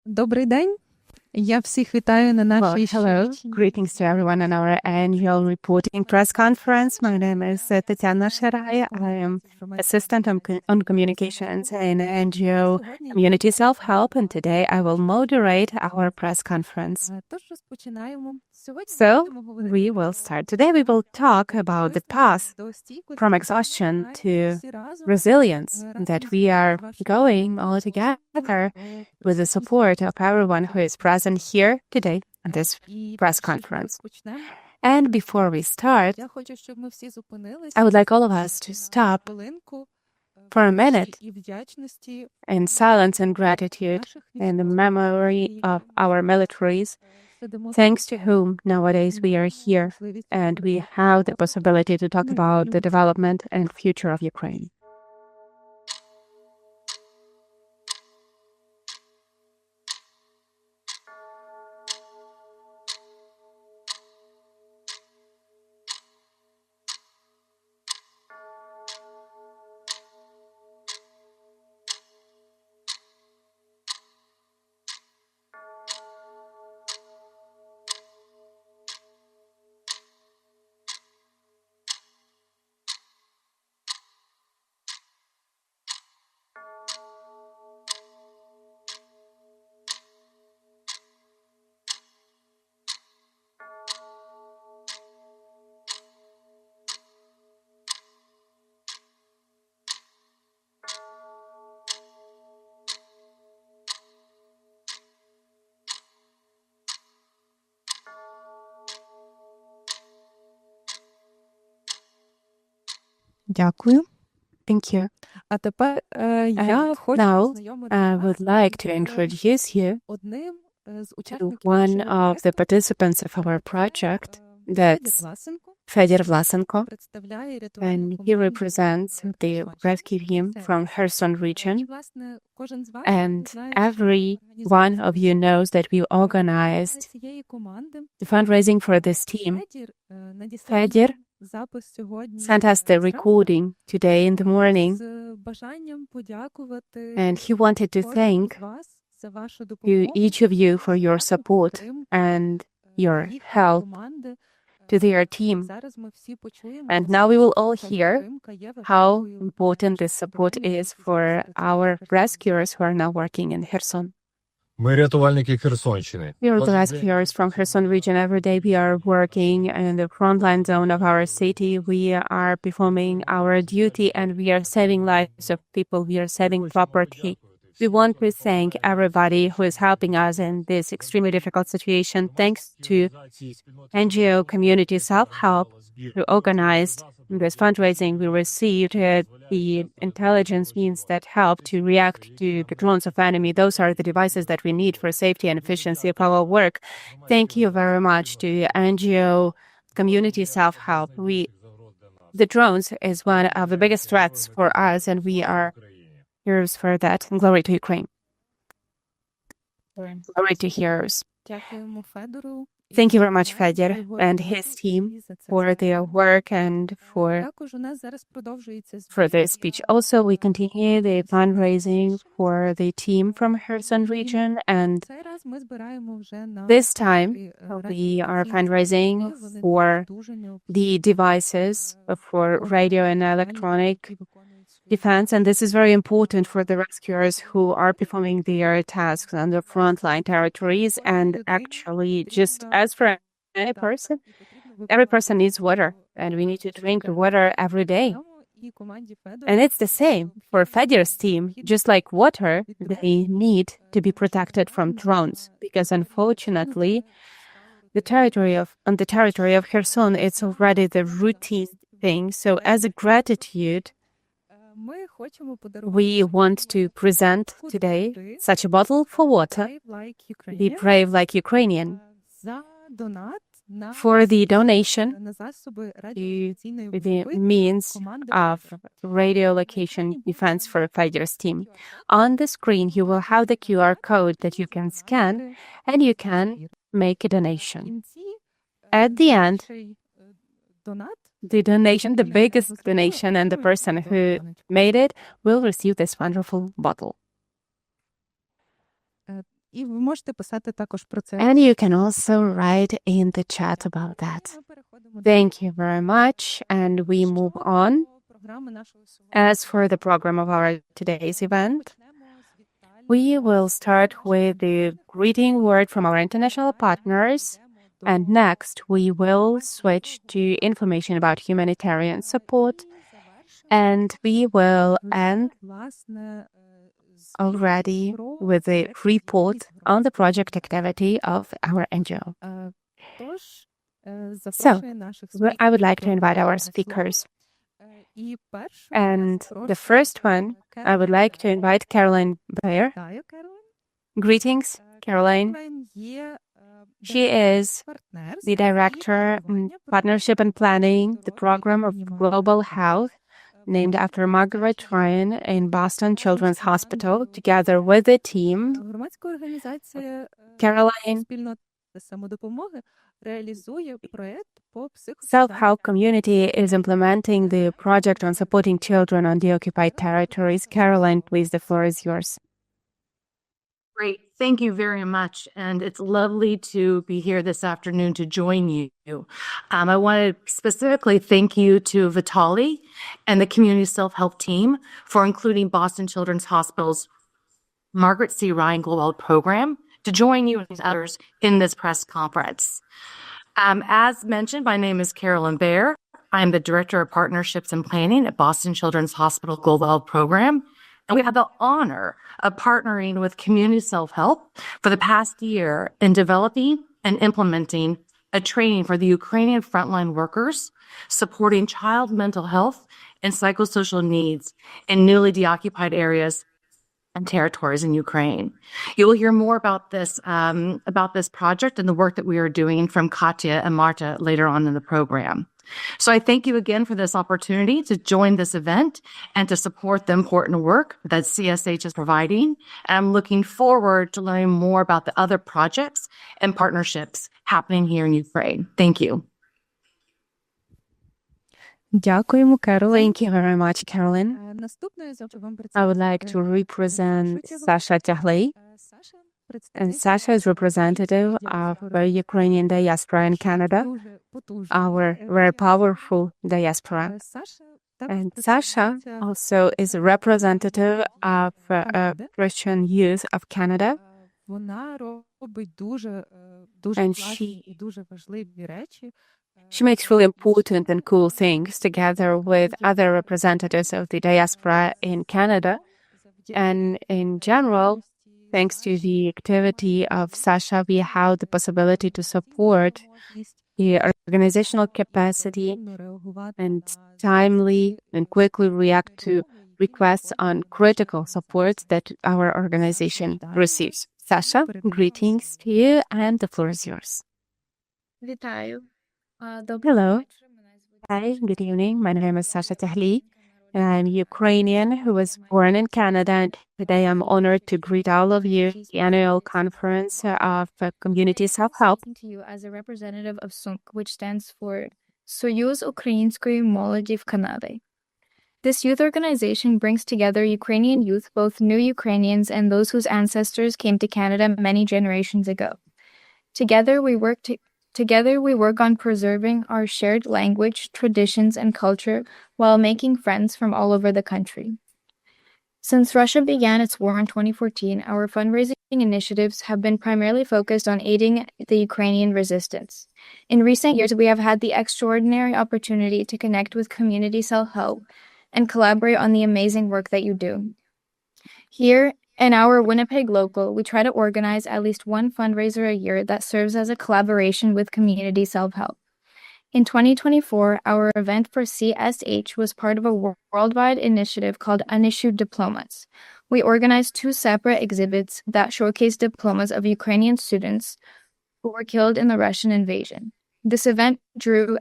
Добрий день. Я всіх вітаю на нашій Hello, greetings to everyone on our annual reporting press conference. My name is Tetiana Sharai. I am assistant on communications in NGO Community Self-Help, and today I will moderate our press conference. Тож розпочинаємо. So we will start. Today we will talk about the path from exhaustion to resilience, that we are going all together with the support of everyone who is present here today at this press conference. And before we start, I would like all of us to stop for a minute in silence and gratitude in the memory of our militaries, thanks to whom nowadays we are here and we have the possibility to talk about the development and future of Ukraine. Дякую. Thank you. А тепер я хочу Now, I would like to introduce you одним з to учасників one of the participants of our project, that's Власенко, Fedir Vlasenko, представляє and he represents the rescue team from Kherson region. Власне, кожен з вас And знає, every one of you knows that we organized цієї команди the fundraising for this team. Федір надіслав Fedir запис сьогодні sent us the recording today in the morning, з бажанням подякувати and he wanted to thank кожному з вас за вашу to допомогу, each of you for your support підтримку, and your їхньої help команди. to their team. Зараз ми всі почуємо, And now we will all ця hear підтримка є how важливою important this support is for our rescuers who are now working in Kherson. Ми рятувальники Херсонщини. We are the rescuers from Kherson region. Every day we are working in the frontline zone of our city. We are performing our duty and we are saving lives of people. We are saving property. We want to thank everybody who is helping us in this extremely difficult situation. Thanks to NGO Community Self-Help, who organized this fundraising. We received the intelligence means that help to react to the drones of enemy. Those are the devices that we need for safety and efficiency of our work. Thank you very much to NGO Community Self-Help. The drones is one of the biggest threats for us, and we are heroes for that. And glory to Ukraine. Glory to heroes. Дякуємо Федору. Thank you very much, Fedir and his team for their work and Також у нас зараз продовжується for their speech. Also, we continue the fundraising for the team from Kherson region, and Цей раз ми збираємо вже на this time we are fundraising for the devices for radio and electronic defense, and this is very important for the rescuers who are performing their tasks on the frontline territories. And actually, just as for any person, every person needs water, and we need to drink the water every day. And it's the same for Fedir's team. Just like water, they need to be protected from drones, because unfortunately, on the territory of Kherson, it's already the routine thing. So as a gratitude, we want to present today such a bottle for water, Be Brave Like Ukrainian, for the donation to the means of radio location defense for Fedir's team. On the screen, you will have the QR code that you can scan, and you can make a donation. At the end, the donation, the biggest donation, and the person who made it will receive this wonderful bottle. І ви можете писати також про це. And you can also write in the chat about that. Ми переходимо до Thank you very much. And we move on. програми нашого сьогодні. As for the program of our today's event, Почнемо з вітального we will start with the greeting word from our international partners. And next, we will switch to information about humanitarian support. And we will end власне already with a report on the project activity of our NGO. Тож запрошую наших I would like to invite our speakers. І першу And the first one, I would like to invite Carolyn Baer. Вітаю, Carolyn. Greetings, Caroline. Carolyn є She is партнер the Director in Partnership and Planning, the Program of Global Health, named after Margaret Ryan in Boston Children's Hospital, together with the team. Громадська організація Caroline, спільноти самодопомоги реалізує проект по Self-Help Community is implementing the project on supporting children on the occupied territories. Caroline, please, the floor is yours. Great. Thank you very much. And it's lovely to be here this afternoon to join you. I want to specifically thank you to Vitaly and the community self-help team for including Boston Children's Hospital's Margaret C. Ryan Global Program to join you and others in this press conference. As mentioned, my name is Carolyn Baer. I'm the Director of Partnerships and Planning at Boston Children's Hospital Global Health Program. And we have the honor of partnering with community self-help for the past year in developing and implementing a training for the Ukrainian frontline workers supporting child mental health and psychosocial needs in newly deoccupied areas and territories in Ukraine. You will hear more about this project and the work that we are doing from Katya and Marta later on in the program. So I thank you again for this opportunity to join this event and to support the important work that CSH is providing. And I'm looking forward to learning more about the other projects and partnerships happening here in Ukraine. Thank you. Дякуємо, Carolyn. Thank you very much, Carolyn. Наступною вам I would like to represent Sasha Tyahlei. And Sasha is representative of the Ukrainian diaspora in Canada, our very powerful diaspora. And Sasha also is a representative of Christian Youth of Canada. Вона робить дуже And класні і дуже важливі речі. She makes really important and cool things together with other representatives of the diaspora in Canada. And in general, thanks to the activity of Sasha, we have the possibility to support the organizational capacity and timely and quickly react to requests on critical supports that our organization receives. Sasha, greetings to you, and the floor is yours. Вітаю. Hello. Hi, good evening. My name is Sasha Tyahlei, and I'm Ukrainian who was born in Canada. And today I'm honored to greet all of you at the annual conference of Community Self-Help. To you as a representative of CYMK, which stands for Союз Української молоді в Канаді. This youth organization brings together Ukrainian youth, both new Ukrainians and those whose ancestors came to Canada many generations ago. Together we work on preserving our shared language, traditions, and culture while making friends from all over the country. Since Russia began its war in 2014, our fundraising initiatives have been primarily focused on aiding the Ukrainian resistance. In recent years, we have had the extraordinary opportunity to connect with community self-help and collaborate on the amazing work that you do. Here, in our Winnipeg local, we try to organize at least one fundraiser a year that serves as a collaboration with community self-help. In 2024, our event for CSH was part of a worldwide initiative called Unissued Diplomas. We organized 2 separate exhibits that showcase diplomas of Ukrainian students who were killed in the Russian invasion. This event drew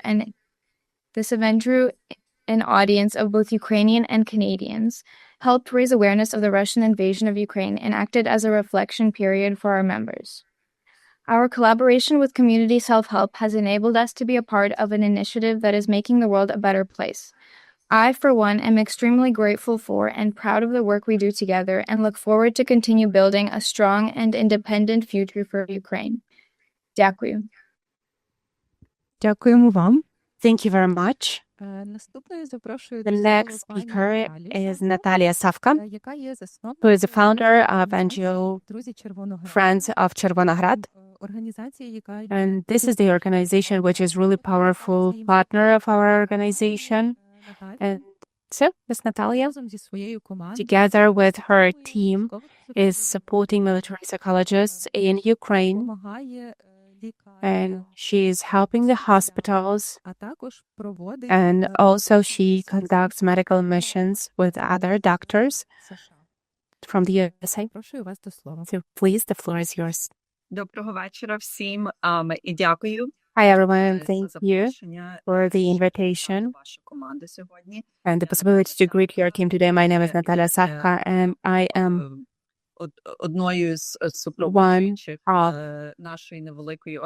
an audience of both Ukrainian and Canadians, helped raise awareness of the Russian invasion of Ukraine, and acted as a reflection period for our members. Our collaboration with community self-help has enabled us to be a part of an initiative that is making the world a better place. I, for one, am extremely grateful for and proud of the work we do together and look forward to continue building a strong and independent future for Ukraine. Дякую. Дякуємо вам. Thank you very much. Наступною запрошую The до next слова пані speaker Наталію is Савку, Natalia Sawka, яка є who is the засновницею founder of організації NGO «Друзі Червоного Friends of Chervonohrad. організації, яка And this is the organization which is really powerful partner of our organization. And so, Ms. Natalia, разом зі своєю командою together with her team, is supporting military psychologists in Ukraine, допомагає and лікарям, she is helping the hospitals, а також проводить and also she conducts medical missions with other doctors Саша. from the USA. Прошу вас до слова. So please, the floor is yours. Доброго вечора всім і дякую Hi everyone, за thank you запрошення for the на invitation вашу команду сьогодні. and the possibility to greet your team today. My name is Natalia Sawka, and I am Одною з супроводжуючих of нашої невеликої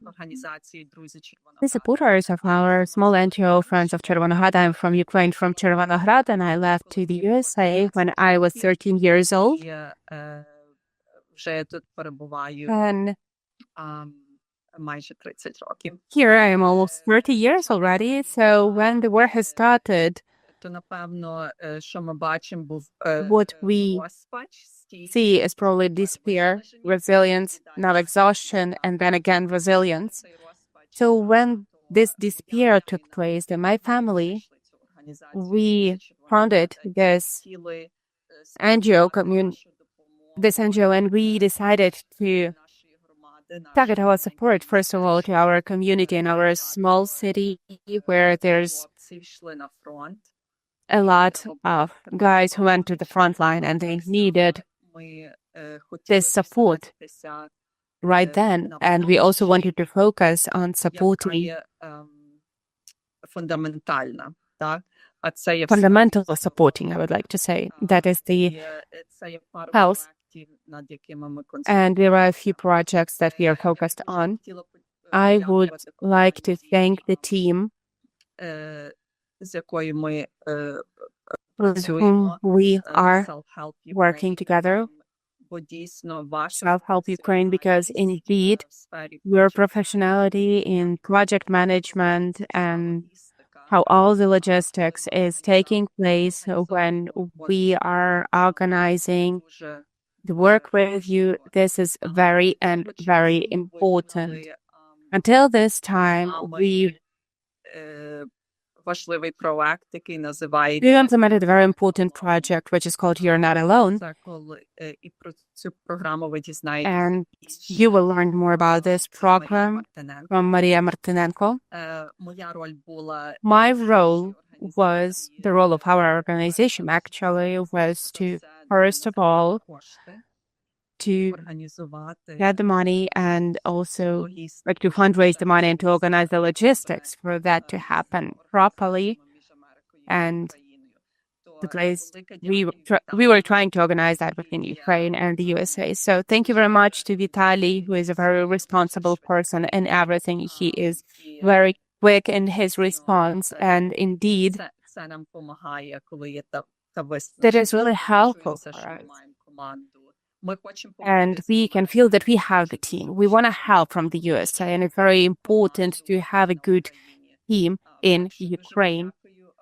організації «Друзі the Червоного». supporters of our small NGO Friends of Chervonohrad. I'm from Ukraine, from Chervonohrad, and I left to the USA when I was 13 years old. Вже я тут перебуваю And майже 30 років. here I am almost 30 years already. So when the war has started, То, напевно, що ми бачимо, був what we розпач, see is probably despair, resilience, now exhaustion, and then again resilience. So when this despair took place in my family, we founded this NGO this NGO, and we decided to target our support, first of all, to our community in our small city where there's a lot of guys who went to the front line and they needed this support right then. And we also wanted to focus on supporting fundamental supporting, I would like to say. That is the health. And there are a few projects that we are focused on. I would like to thank the team з якою ми with whom we are working together, бо дійсно ваша Self-Help Ukraine, because indeed your professionality in project management and how all the logistics is taking place when we are organizing the work with you, this is very and very important. Until this time, we важливий проект, який називається we implemented a very important project, which is called You're Not Alone. І про цю програму ви дізнаєтесь. And you will learn more about this program from Maria Martinenko. Моя роль була My role was the role of our organization actually was to, first of all, to організувати get the money and also like to fundraise the money and to organize the logistics for that to happen properly. And the place we were trying to organize that within Ukraine and the USA. So thank you very much to Vitaly, who is a very responsible person in everything. He is very quick in his response, and indeed, це нам допомагає, коли є та that is really helpful for us. And we can feel that we have the team. We want to help from the USA, and it's very important to have a good team in Ukraine.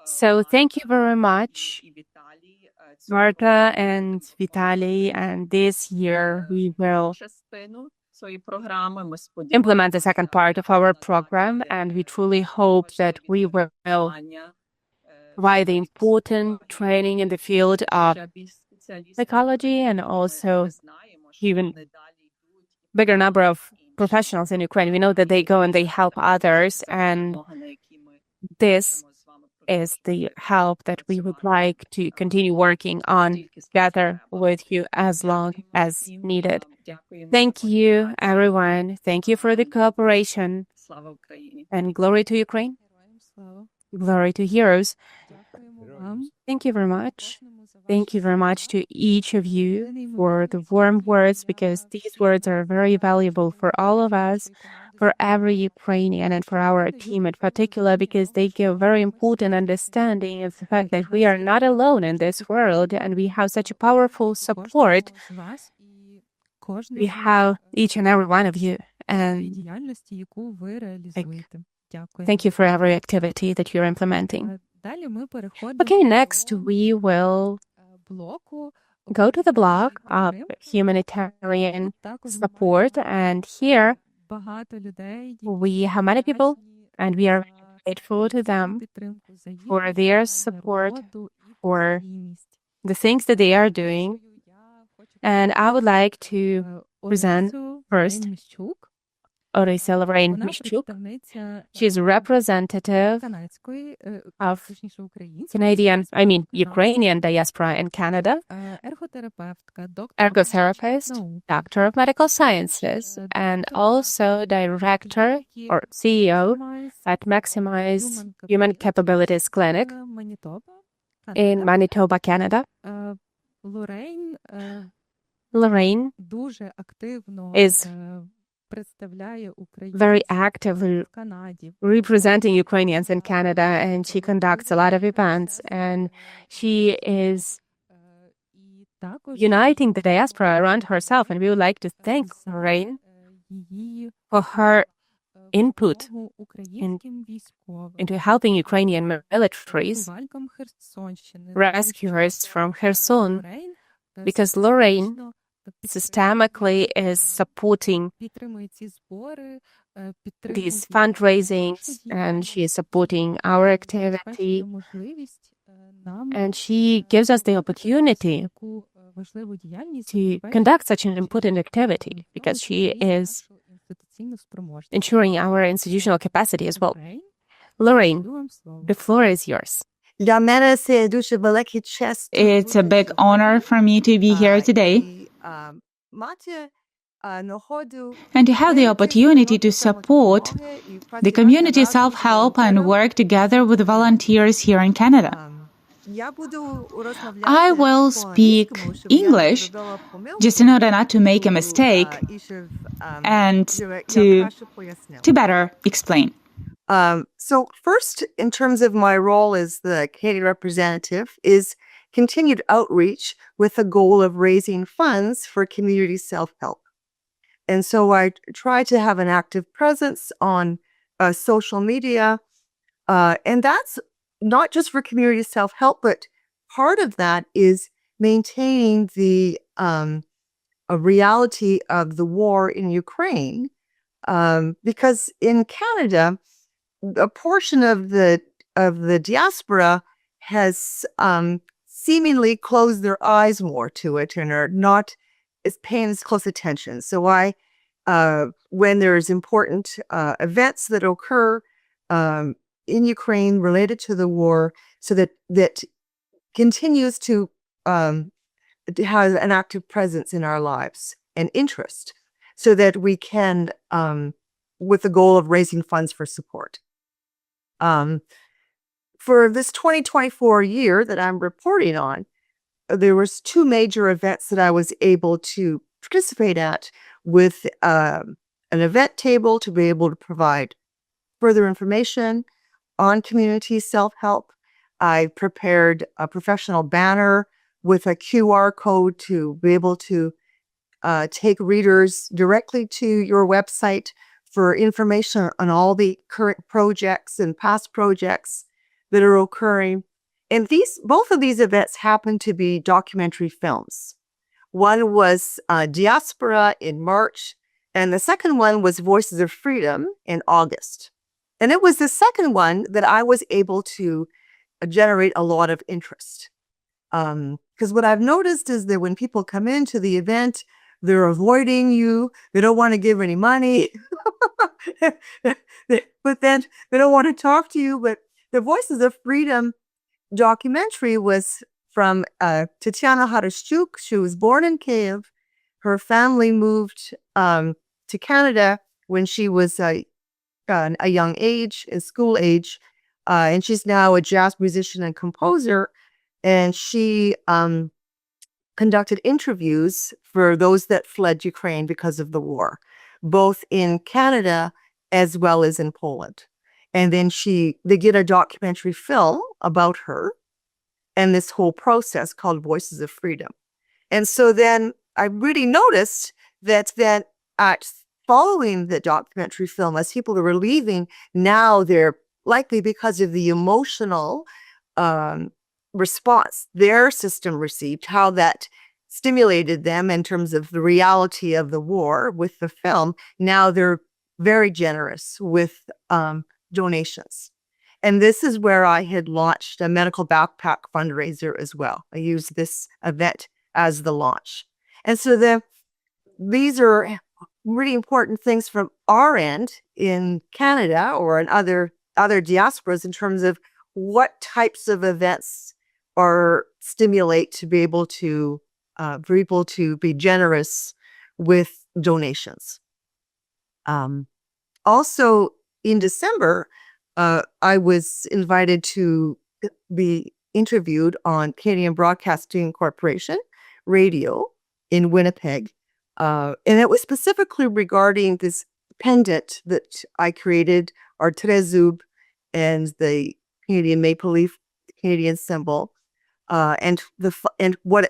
So thank you very much, Marta and Vitaly. And this year we will implement the second part of our program, and we truly hope that we will provide the important training in the field of psychology and also even bigger number of professionals in Ukraine. We know that they go and they help others, and this is the help that we would like to continue working on together with you as long as needed. Thank you, everyone. Thank you for the cooperation, and glory to Ukraine. Glory to heroes. Thank you very much. Thank you very much to each of you for the warm words, because these words are very valuable for all of us, for every Ukrainian and for our team in particular, because they give very important understanding of the fact that we are not alone in this world and we have such a powerful support. We have each and every one of you. And thank you for every activity that you're implementing. Okay, next we will go to the block of humanitarian support, and here we have many people, and we are grateful to them for their support, for the things that they are doing. And I would like to present first Orisa Lorraine Mishchuk. She's a representative of Ukrainian diaspora in Canada, ergotherapist, doctor of medical sciences, and also director or CEO at Maximize Human Capabilities Clinic in Manitoba, Canada. Lorraine is very actively representing Ukrainians in Canada, and she conducts a lot of events, and she is uniting the diaspora around herself. And we would like to thank Lorraine for her input into helping Ukrainian militaries, rescuers from Kherson, because Lorraine systemically is supporting these fundraisings, and she is supporting our activity, and she gives us the opportunity to conduct such an important activity because she is ensuring our institutional capacity as well. Lorraine, the floor is yours. It's a big honor for me to be here today and to have the opportunity to support the community self-help and work together with volunteers here in Canada. I will speak English just in order not to make a mistake and to better explain. So first, in terms of my role as the Canadian representative, is continued outreach with the goal of raising funds for community self-help. And so I try to have an active presence on social media, and that's not just for community self-help, but part of that is maintaining the a reality of the war in Ukraine, because in Canada, a portion of the diaspora has seemingly closed their eyes more to it and are not paying as close attention. So when there's important events that occur in Ukraine related to the war, so that continues to have an active presence in our lives and interest, so that we can, with the goal of raising funds for support. For this 2024 year that I'm reporting on, there was 2 major events that I was able to participate at with an event table to be able to provide further information on community self-help. I prepared a professional banner with a QR code to be able to take readers directly to your website for information on all the current projects and past projects that are occurring. And both of these events happen to be documentary films. One was Diaspora in March, and the second one was Voices of Freedom in August. And it was the second one that I was able to generate a lot of interest. Because what I've noticed is that when people come into the event, they're avoiding you. They don't want to give any money. But then they don't want to talk to you. But the Voices of Freedom documentary was from Tetiana. She was born in Kyiv. Her family moved to Canada when she was a young age, in school age. And she's now a jazz musician and composer. And she conducted interviews for those that fled Ukraine because of the war, both in Canada as well as in Poland. And then they did a documentary film about her and this whole process called Voices of Freedom. And so then I really noticed that then following the documentary film, as people were leaving, now they're likely because of the emotional response their system received, how that stimulated them in terms of the reality of the war with the film. Now they're very generous with donations. And this is where I had launched a medical backpack fundraiser as well. I used this event as the launch. And so these are really important things from our end in Canada or in other diasporas in terms of what types of events are stimulate to be able to for people to be generous with donations. Also in December, I was invited to be interviewed on Canadian Broadcasting Corporation radio in Winnipeg. And it was specifically regarding this pendant that I created, our trezub and the Canadian maple leaf, Canadian symbol, and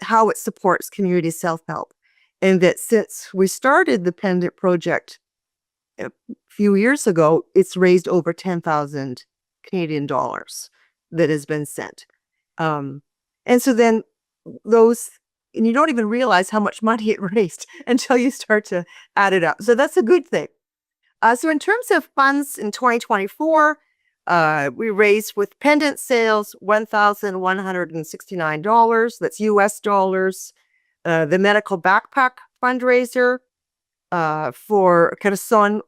how it supports community self-help. And that since we started the pendant project a few years ago, it's raised over 10,000 Canadian dollars that has been sent. And so then and you don't even realize how much money it raised until you start to add it up. So that's a good thing. So in terms of funds in 2024, we raised with pendant sales $1,169. That's US dollars. The medical backpack fundraiser for Kherson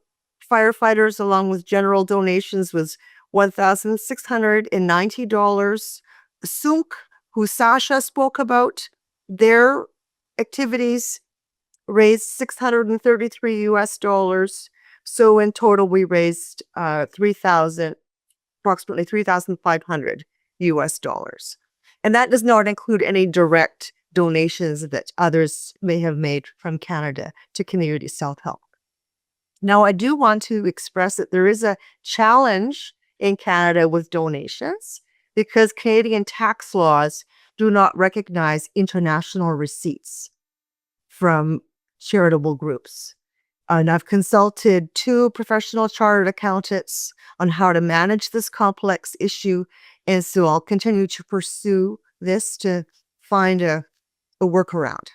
firefighters, along with general donations, was $1,690. CYMK, who Sasha spoke about, their activities raised $633 US dollars. So in total, we raised approximately 3,500 US dollars. And that does not include any direct donations that others may have made from Canada to community self-help. Now, I do want to express that there is a challenge in Canada with donations because Canadian tax laws do not recognize international receipts from charitable groups. And I've consulted 2 professional chartered accountants on how to manage this complex issue. And so I'll continue to pursue this to find a workaround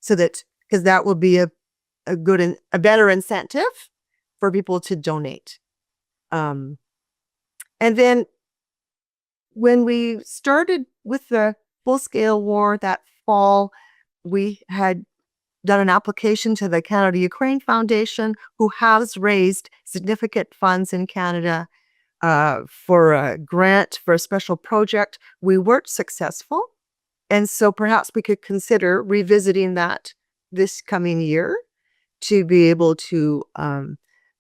because that will be a better incentive for people to donate. And then when we started with the full-scale war that fall, we had done an application to the Canada-Ukraine Foundation, who has raised significant funds in Canada for a grant for a special project. We weren't successful, and so perhaps we could consider revisiting that this coming year to be able to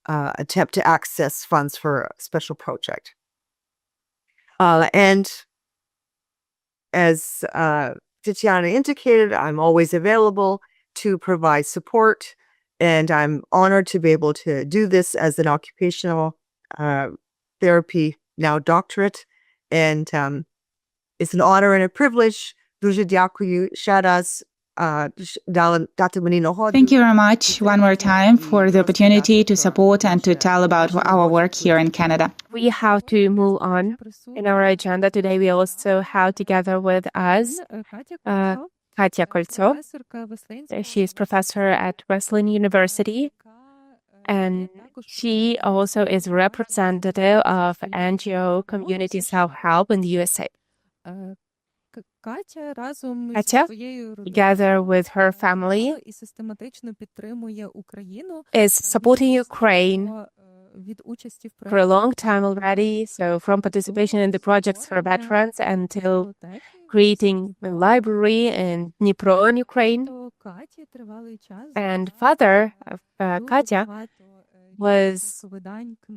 attempt to access funds for a special project. And as Tetiana indicated, I'm always available to provide support, and I'm honored to be able to do this as an occupational therapy now doctorate. And it's an honor and a privilege. Дуже дякую ще раз. Thank you very much one more time for the opportunity to support and to tell about our work here in Canada. We have to move on in our agenda. Today we also have together with us Katya Koltsov. She is professor at Wesleyan University, and she also is representative of NGO Community Self-Help in the USA. Katya, together with her family, is supporting Ukraine for a long time already. So from participation in the projects for veterans until creating a library in Dnipro in Ukraine. And father of Katya was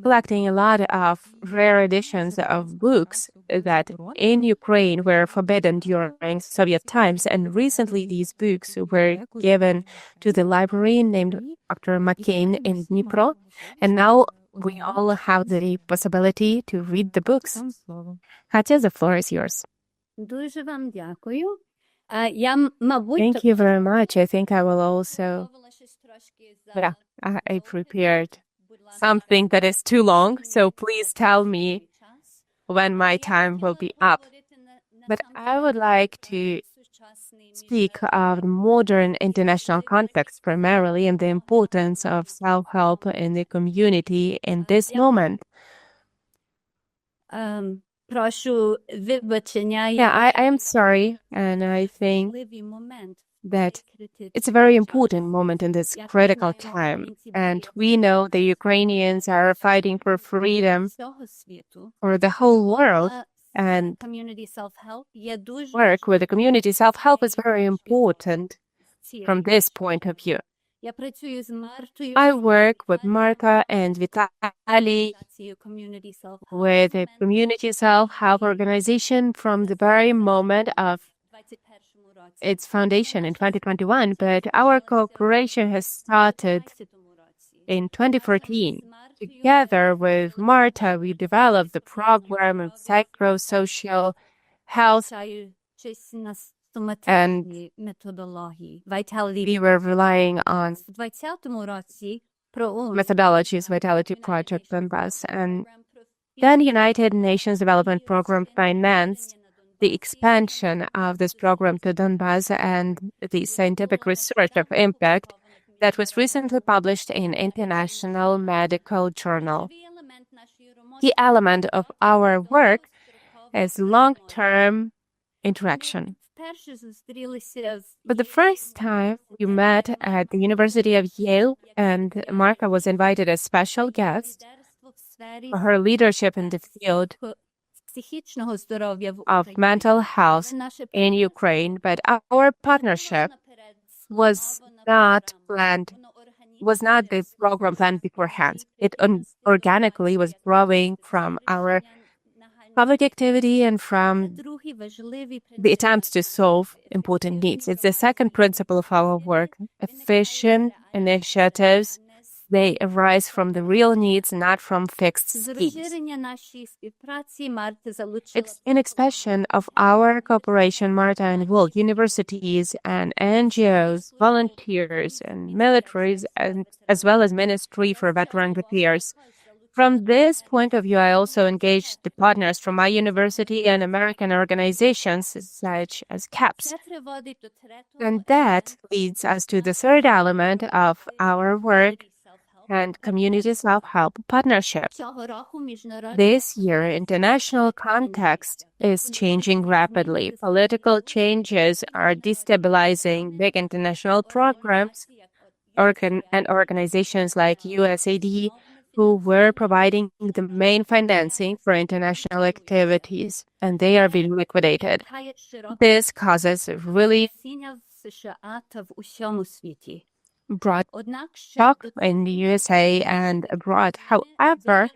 collecting a lot of rare editions of books that in Ukraine were forbidden during Soviet times. And recently these books were given to the library named Dr. McCain in Dnipro. And now we all have the possibility to read the books. Вам слово. Katya, the floor is yours. Дуже вам дякую. Thank you very much. I think I will also... Yeah, I prepared something that is too long, so please tell me when my time will be up. But I would like to speak of the modern international context primarily and the importance of self-help in the community in this moment. Прошу вибачення. Yeah, I am sorry, and I think that it's a very important moment in this critical time. And we know the Ukrainians are fighting for freedom for the whole world. And work with the community self-help is very important from this point of view. I work with Margaret and Vitaly with a community self-help organization from the very moment of its foundation in 2021, but our cooperation has started in 2014. Together with Marta, we developed the program of psychosocial health, and we were relying on methodologies, Vitality Project Donbass, and then United Nations Development Program financed the expansion of this program to Donbass and the scientific research of impact that was recently published in International Medical Journal. The element of our work is long-term interaction. But the first time we met at the University of Yale, and Marta was invited as special guest for her leadership in the field of mental health in Ukraine, but our partnership was not the program planned beforehand. It organically was growing from our public activity and from the attempts to solve important needs. It's the second principle of our work. Efficient initiatives, they arise from the real needs, not from fixed schemes. It's an expression of our cooperation, Marta and Will, universities and NGOs, volunteers and militaries, and as well as Ministry for Veteran Affairs. From this point of view, I also engaged the partners from my university and American organizations such as CAPS. And that leads us to the third element of our work and community self-help partnership. This year, international context is changing rapidly. Political changes are destabilizing big international programs and organizations like USAID, who were providing the main financing for international activities, and they are being liquidated. This causes a really broad shock in the USA and abroad. However,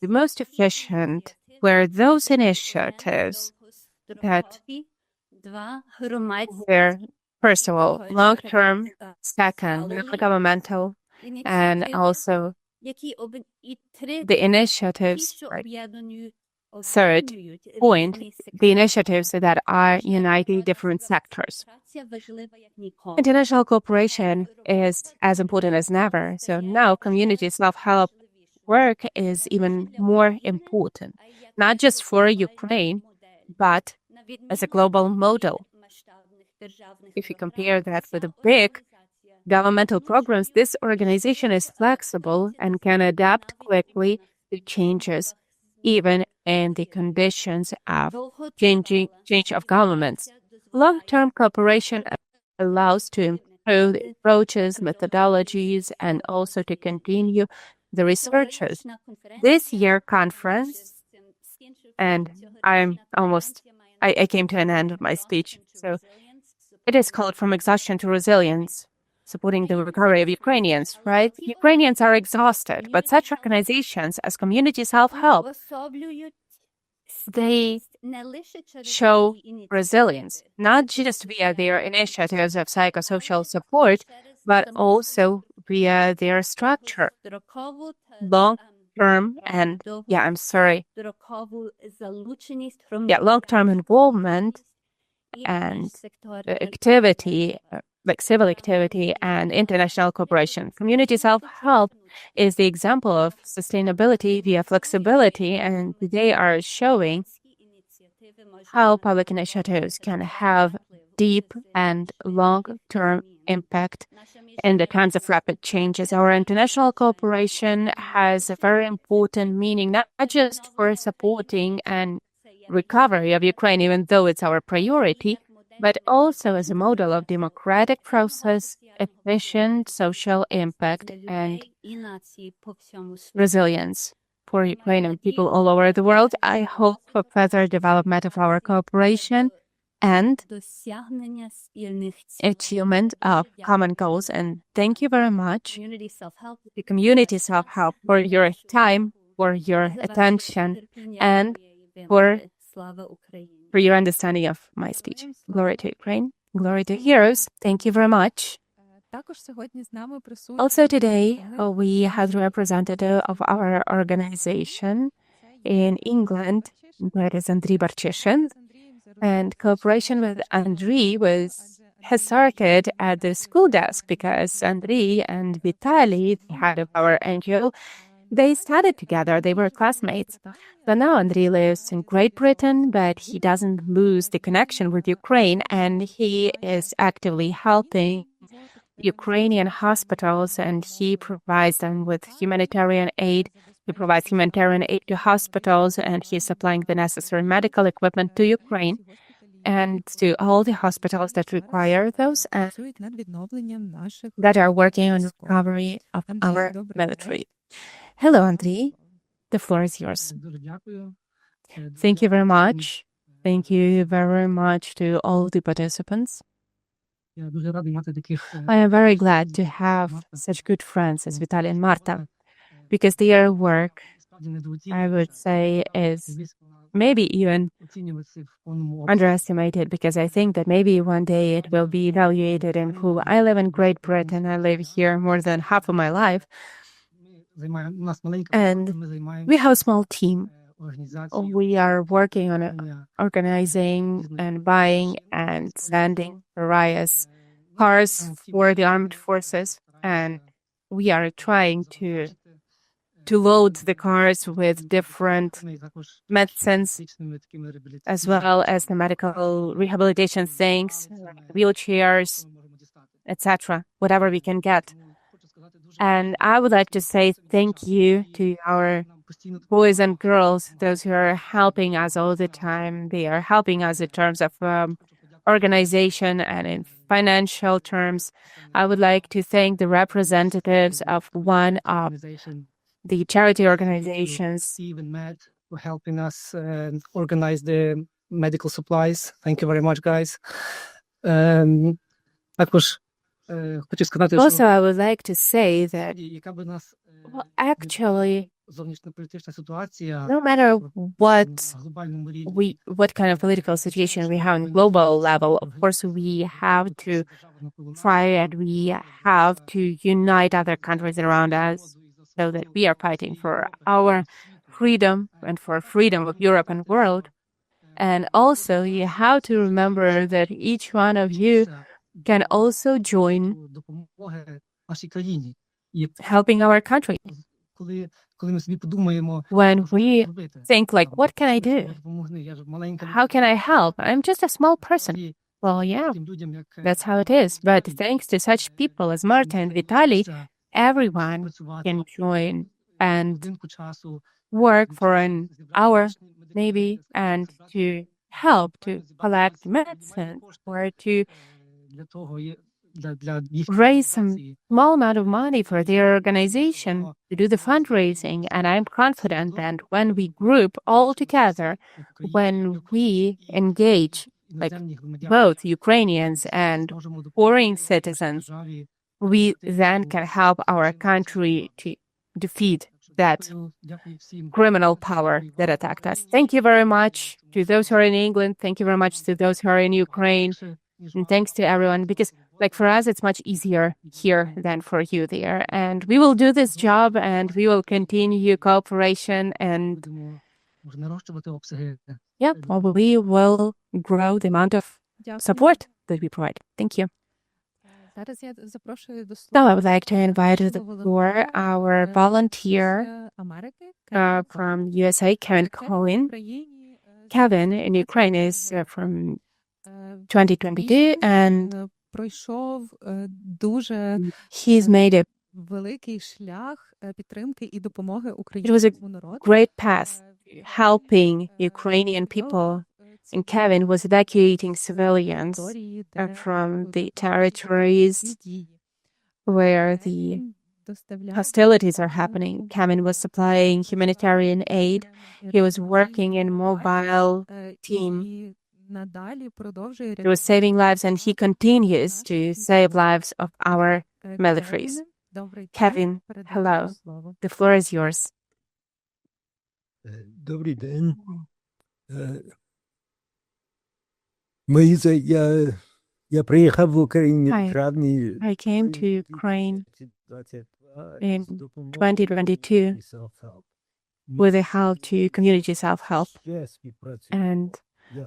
the most efficient were those initiatives that were, first of all, long-term, second, non-governmental, and also the initiatives, third point, the initiatives that are uniting different sectors. International cooperation is as important as never. So now community self-help work is even more important, not just for Ukraine, but as a global model. If you compare that with the big governmental programs, this organization is flexible and can adapt quickly to changes, even in the conditions of change of governments. Long-term cooperation allows to improve the approaches, methodologies, and also to continue the researches. This year conference, and I came to an end of my speech, so it is called From Exhaustion to Resilience, supporting the recovery of Ukrainians, right? Ukrainians are exhausted, but such organizations as community self-help, they show resilience, not just via their initiatives of psychosocial support, but also via their structure. Long-term and, long-term involvement and activity, like civil activity and international cooperation. Community self-help is the example of sustainability via flexibility, and they are showing how public initiatives can have deep and long-term impact in the times of rapid changes. Our international cooperation has a very important meaning, not just for supporting and recovery of Ukraine, even though it's our priority, but also as a model of democratic process, efficient social impact, and resilience for Ukrainian people all over the world. I hope for further development of our cooperation and achievement of common goals. And thank you very much, the community self-help, for your time, for your attention, and for your understanding of my speech. Glory to Ukraine, glory to heroes. Thank you very much. Also today, we have a representative of our organization in England, that is Andriy Barcheshin, and cooperation with Andriy has started at the school desk because Andriy and Vitaly, the head of our NGO, they studied together. They were classmates. So now Andriy lives in Great Britain, but he doesn't lose the connection with Ukraine, and he is actively helping Ukrainian hospitals, and he provides them with humanitarian aid. He provides humanitarian aid to hospitals, and he's supplying the necessary medical equipment to Ukraine and to all the hospitals that require those and that are working on recovery of our military. Hello, Andriy. The floor is yours. Thank you very much. Thank you very much to all the participants. I am very glad to have such good friends as Vitaly and Marta, because their work, I would say, is maybe even underestimated, because I think that maybe one day it will be evaluated in full. I live in Great Britain. I live here more than half of my life. And we have a small team. We are working on organizing and buying and sending various cars for the armed forces. And we are trying to load the cars with different medicines, as well as the medical rehabilitation things, wheelchairs, etc., whatever we can get. And I would like to say thank you to our boys and girls, those who are helping us all the time. They are helping us in terms of organization and in financial terms. I would like to thank the representatives of one of the charity organizations for helping us organize the medical supplies. Thank you very much, guys. Also, I would like to say that, actually, no matter what kind of political situation we have on global level, of course, we have to try and we have to unite other countries around us so that we are fighting for our freedom and for freedom of Europe and world. And also, you have to remember that each one of you can also join helping our country. When we think like, what can I do? How can I help? I'm just a small person. Well, yeah, that's how it is. But thanks to such people as Marta and Vitaly, everyone can join and work for an hour, maybe, and to help to collect medicine or to raise some small amount of money for their organization to do the fundraising. And I'm confident that when we group all together, when we engage, like both Ukrainians and foreign citizens, we then can help our country to defeat that criminal power that attacked us. Thank you very much to those who are in England. Thank you very much to those who are in Ukraine. And thanks to everyone, because Like for us, it's much easier here than for you there. And we will do this job and we will continue cooperation and yeah, we will grow the amount of support that we provide. Thank you. Зараз я запрошую до Now I would like to invite to the floor our volunteer Америки from USA, Carolyn. Kevin in Ukraine is from 2022 and пройшов дуже he's made a великий шлях підтримки і допомоги it was a українському народу. great path helping Ukrainian people. And Kevin was evacuating civilians from the territories where the hostilities are happening. Kevin was supplying humanitarian aid. He was working in mobile team. He was saving lives and he continues to save lives of our militaries. Kevin, hello. The floor is yours. Добрий день. Я приїхав в Україну в травні. I came to Ukraine in 2022 with a help to community self-help. And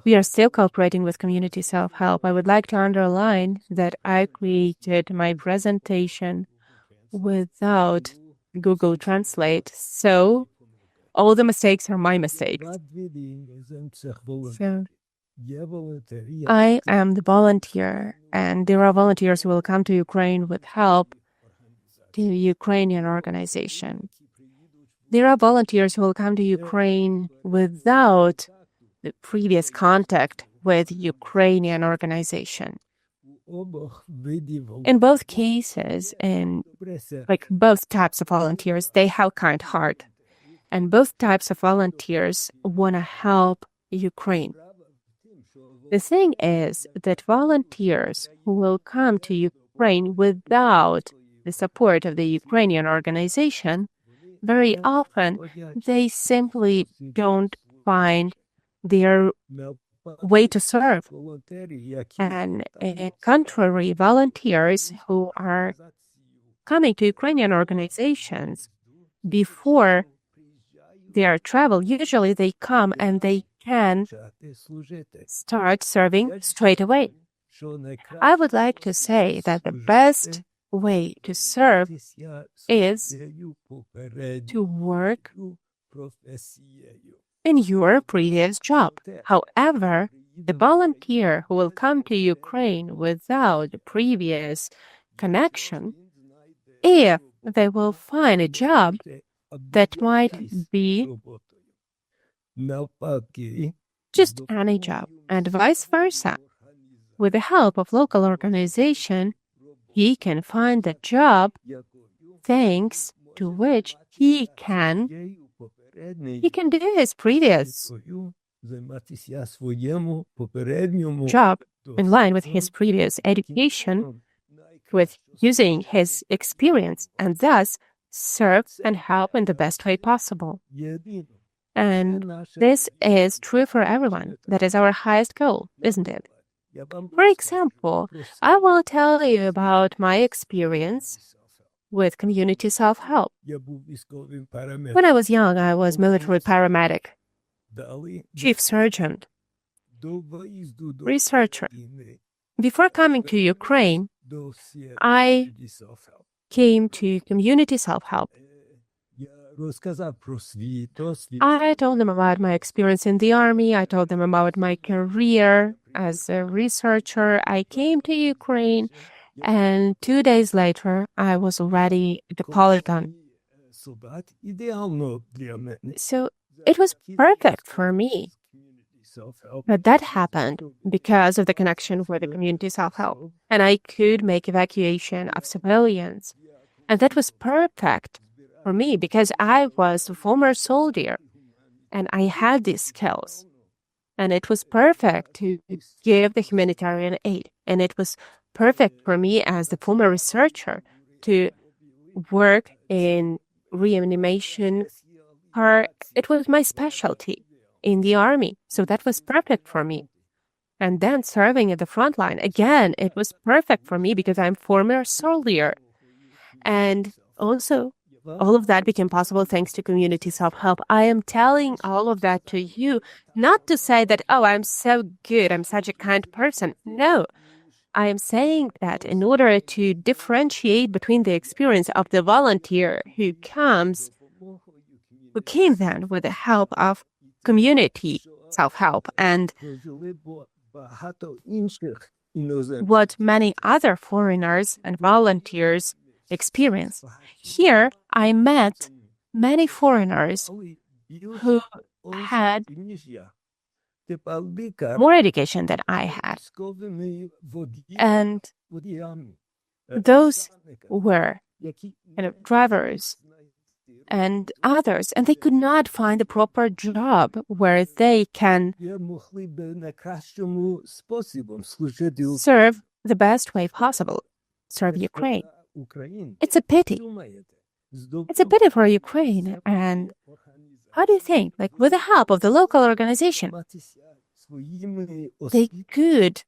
we are still cooperating with community self-help. I would like to underline that I created my presentation without Google Translate, so all the mistakes are my mistakes. So I am the volunteer, and there are volunteers who will come to Ukraine with help to the Ukrainian organization. There are volunteers who will come to Ukraine without the previous contact with Ukrainian organization. In both cases, in like both types of volunteers, they have kind heart, and both types of volunteers want to help Ukraine. The thing is that volunteers who will come to Ukraine without the support of the Ukrainian organization, very often they simply don't find their way to serve. And in contrary, volunteers who are coming to Ukrainian organizations before their travel, usually they come and they can start serving straight away. I would like to say that the best way to serve is to work in your previous job. However, the volunteer who will come to Ukraine without a previous connection, if they will find a job that might be just any job, and vice versa. With the help of local organization, he can find the job thanks to which he can do his previous job in line with his previous education, with using his experience, and thus serve and help in the best way possible. And this is true for everyone. That is our highest goal, isn't it? For example, I will tell you about my experience with community self-help. When I was young, I was military paramedic, chief surgeon, researcher. Before coming to Ukraine, I came to community self-help. I told them about my experience in the army. I told them about my career as a researcher. I came to Ukraine, and 2 days later, I was already at the polygon. So it was perfect for me. But that happened because of the connection with the community self-help. And I could make evacuation of civilians. And that was perfect for me because I was a former soldier and I had these skills. And it was perfect to give the humanitarian aid. And it was perfect for me as the former researcher to work in reanimation. It was my specialty in the army. So that was perfect for me. and then serving at the front line. Again, it was perfect for me because I'm former soldier. And also, all of that became possible thanks to community self-help. I am telling all of that to you, not to say that, oh, I'm so good, I'm such a kind person. No, I am saying that in order to differentiate between the experience of the volunteer who came then with the help of community self-help and what many other foreigners and volunteers experience. Here, I met many foreigners who had more education than I had. And those were drivers and others, and they could not find a proper job where they can serve the best way possible, serve Ukraine. It's a pity. It's a pity for Ukraine. And how do you think, like with the help of the local organization, they could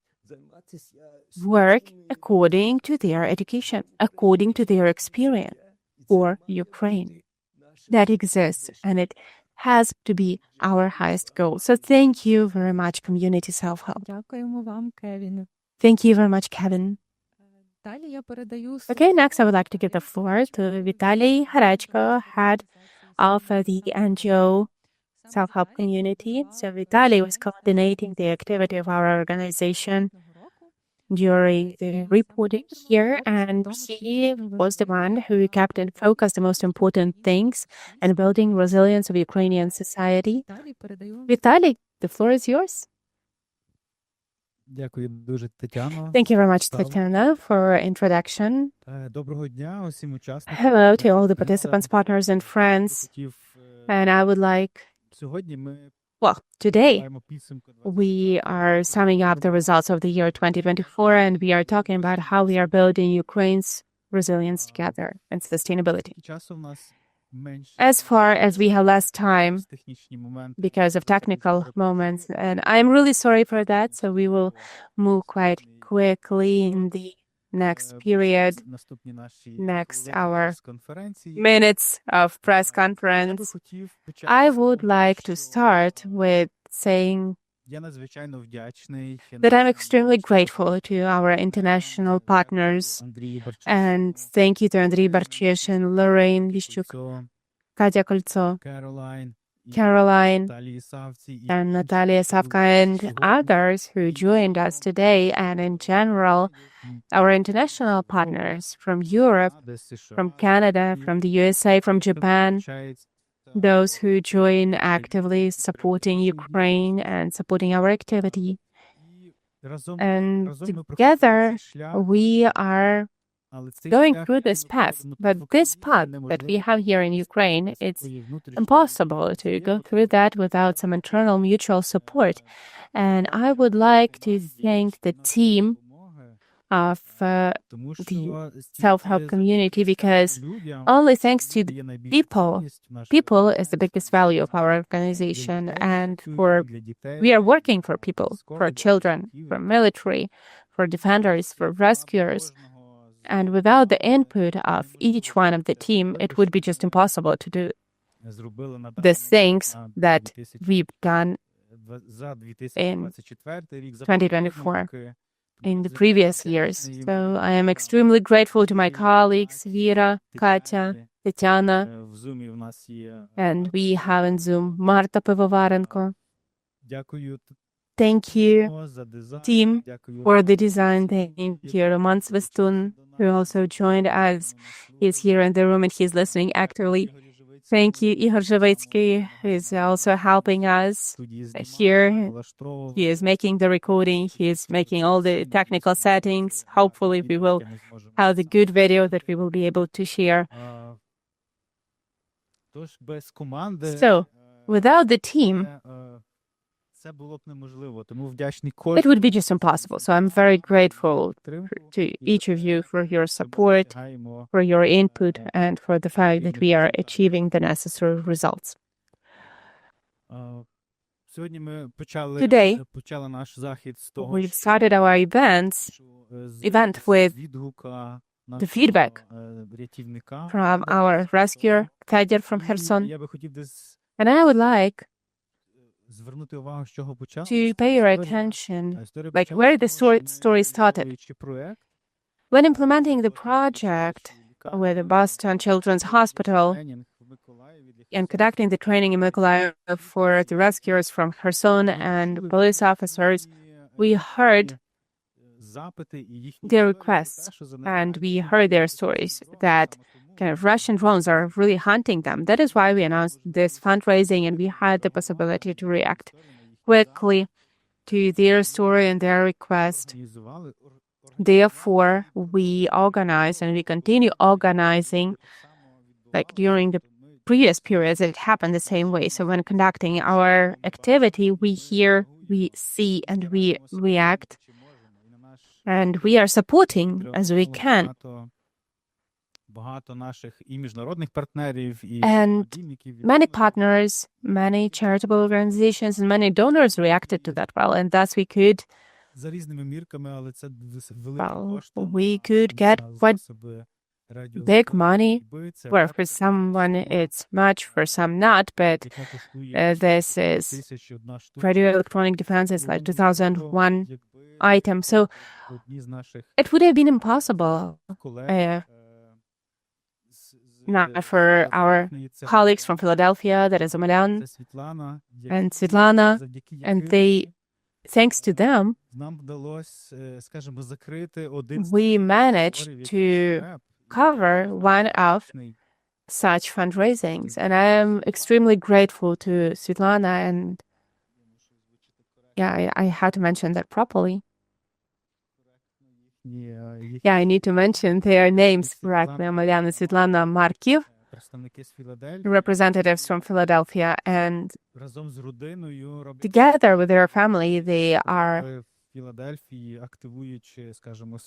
work according to their education, according to their experience for Ukraine? That exists, and it has to be our highest goal. So thank you very much, community self-help. Thank you very much, Kevin. Okay, next I would like to give the floor to Vitaly Harachko, head of the NGO self-help community. So Vitaly was coordinating the activity of our organization during the reporting here, and he was the one who kept in focus the most important things and building resilience of Ukrainian society. Vitaly, the floor is yours. Thank you very much, Tetiana, for introduction. Hello to all the participants, partners, and friends. And I would like, today we are summing up the results of the year 2024, and we are talking about how we are building Ukraine's resilience together and sustainability. As far as we have less time because of technical moments, and I'm really sorry for that, so we will move quite quickly in the next period, next hour, minutes of press conference. I would like to start with saying that I'm extremely grateful to our international partners, and thank you to Andriy Barchesh and Lorraine Lishchuk, Katya Koltso, Carolyn, and Natalia, Sawka, and others who joined us today, and in general, our international partners from Europe, from Canada, from the USA, from Japan, those who join actively supporting Ukraine and supporting our activity. And together, we are going through this path. But this path that we have here in Ukraine, it's impossible to go through that without some internal mutual support. And I would like to thank the team of the self-help community, because only thanks to the people is the biggest value of our organization. And we are working for people, for children, for military, for defenders, for rescuers. And without the input of each one of the team, it would be just impossible to do the things that we've done in 2024. In the previous years. So I am extremely grateful to my colleagues, Vera, Katya, Tetiana, and we have in Zoom Marta Pivovarenko. Thank you, team, for the design. Thank you, Roman Svistun, who also joined us. He's here in the room and he's listening actively. Thank you, Ihor Zhavetsky, who is also helping us here. He is making the recording. He is making all the technical settings. Hopefully, we will have a good video that we will be able to share. So, without the team, it would be just impossible. So I'm very grateful to each of you for your support, for your input, and for the fact that we are achieving the necessary results. Today, we've started our event with the feedback from our rescuer, Fedir from Kherson. And I would like to pay your attention, like where the story started. When implementing the project with the Boston Children's Hospital and conducting the training in Mykolaiv for the rescuers from Kherson and police officers, we heard their requests and we heard their stories that kind of Russian drones are really hunting them. That is why we announced this fundraising and we had the possibility to react quickly to their story and their request. Therefore, we organize and we continue organizing like during the previous periods. It happened the same way. So when conducting our activity, we hear, we see, and we react. And we are supporting as we can. And many partners, many charitable organizations, and many donors reacted to that well. And thus we could get quite big money, where for someone it's much, for some not, but this is radio electronic defenses like 2001 item. So it would have been impossible not for our colleagues from Philadelphia, that is Omelian and Svetlana, and they, thanks to them, we managed to cover one of such fundraisings. And I am extremely grateful to Svetlana, and I had to mention that properly. I need to mention their names correctly. Omelian and Svetlana Markiv, representatives from Philadelphia, and together with their family, they are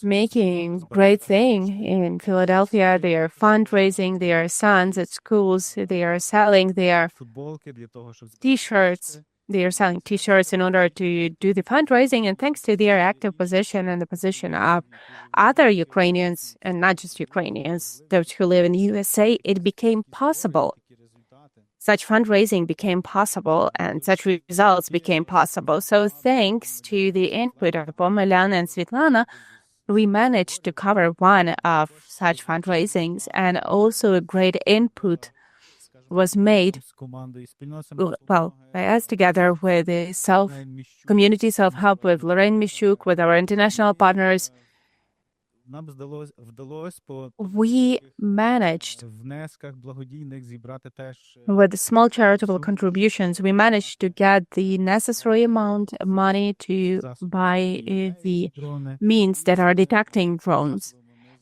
making great thing in Philadelphia. They are fundraising their sons at schools. They are selling their T-shirts. They are selling T-shirts in order to do the fundraising. And thanks to their active position and the position of other Ukrainians, and not just Ukrainians, those who live in the USA, it became possible. Such fundraising became possible and such results became possible. So thanks to the input of Omelian and Svetlana, we managed to cover one of such fundraisings, and also a great input was made, by us together with the community self-help, with Lorraine Mishuk, with our international partners. We managed, with small charitable contributions, we managed to get the necessary amount of money to buy the means that are detecting drones.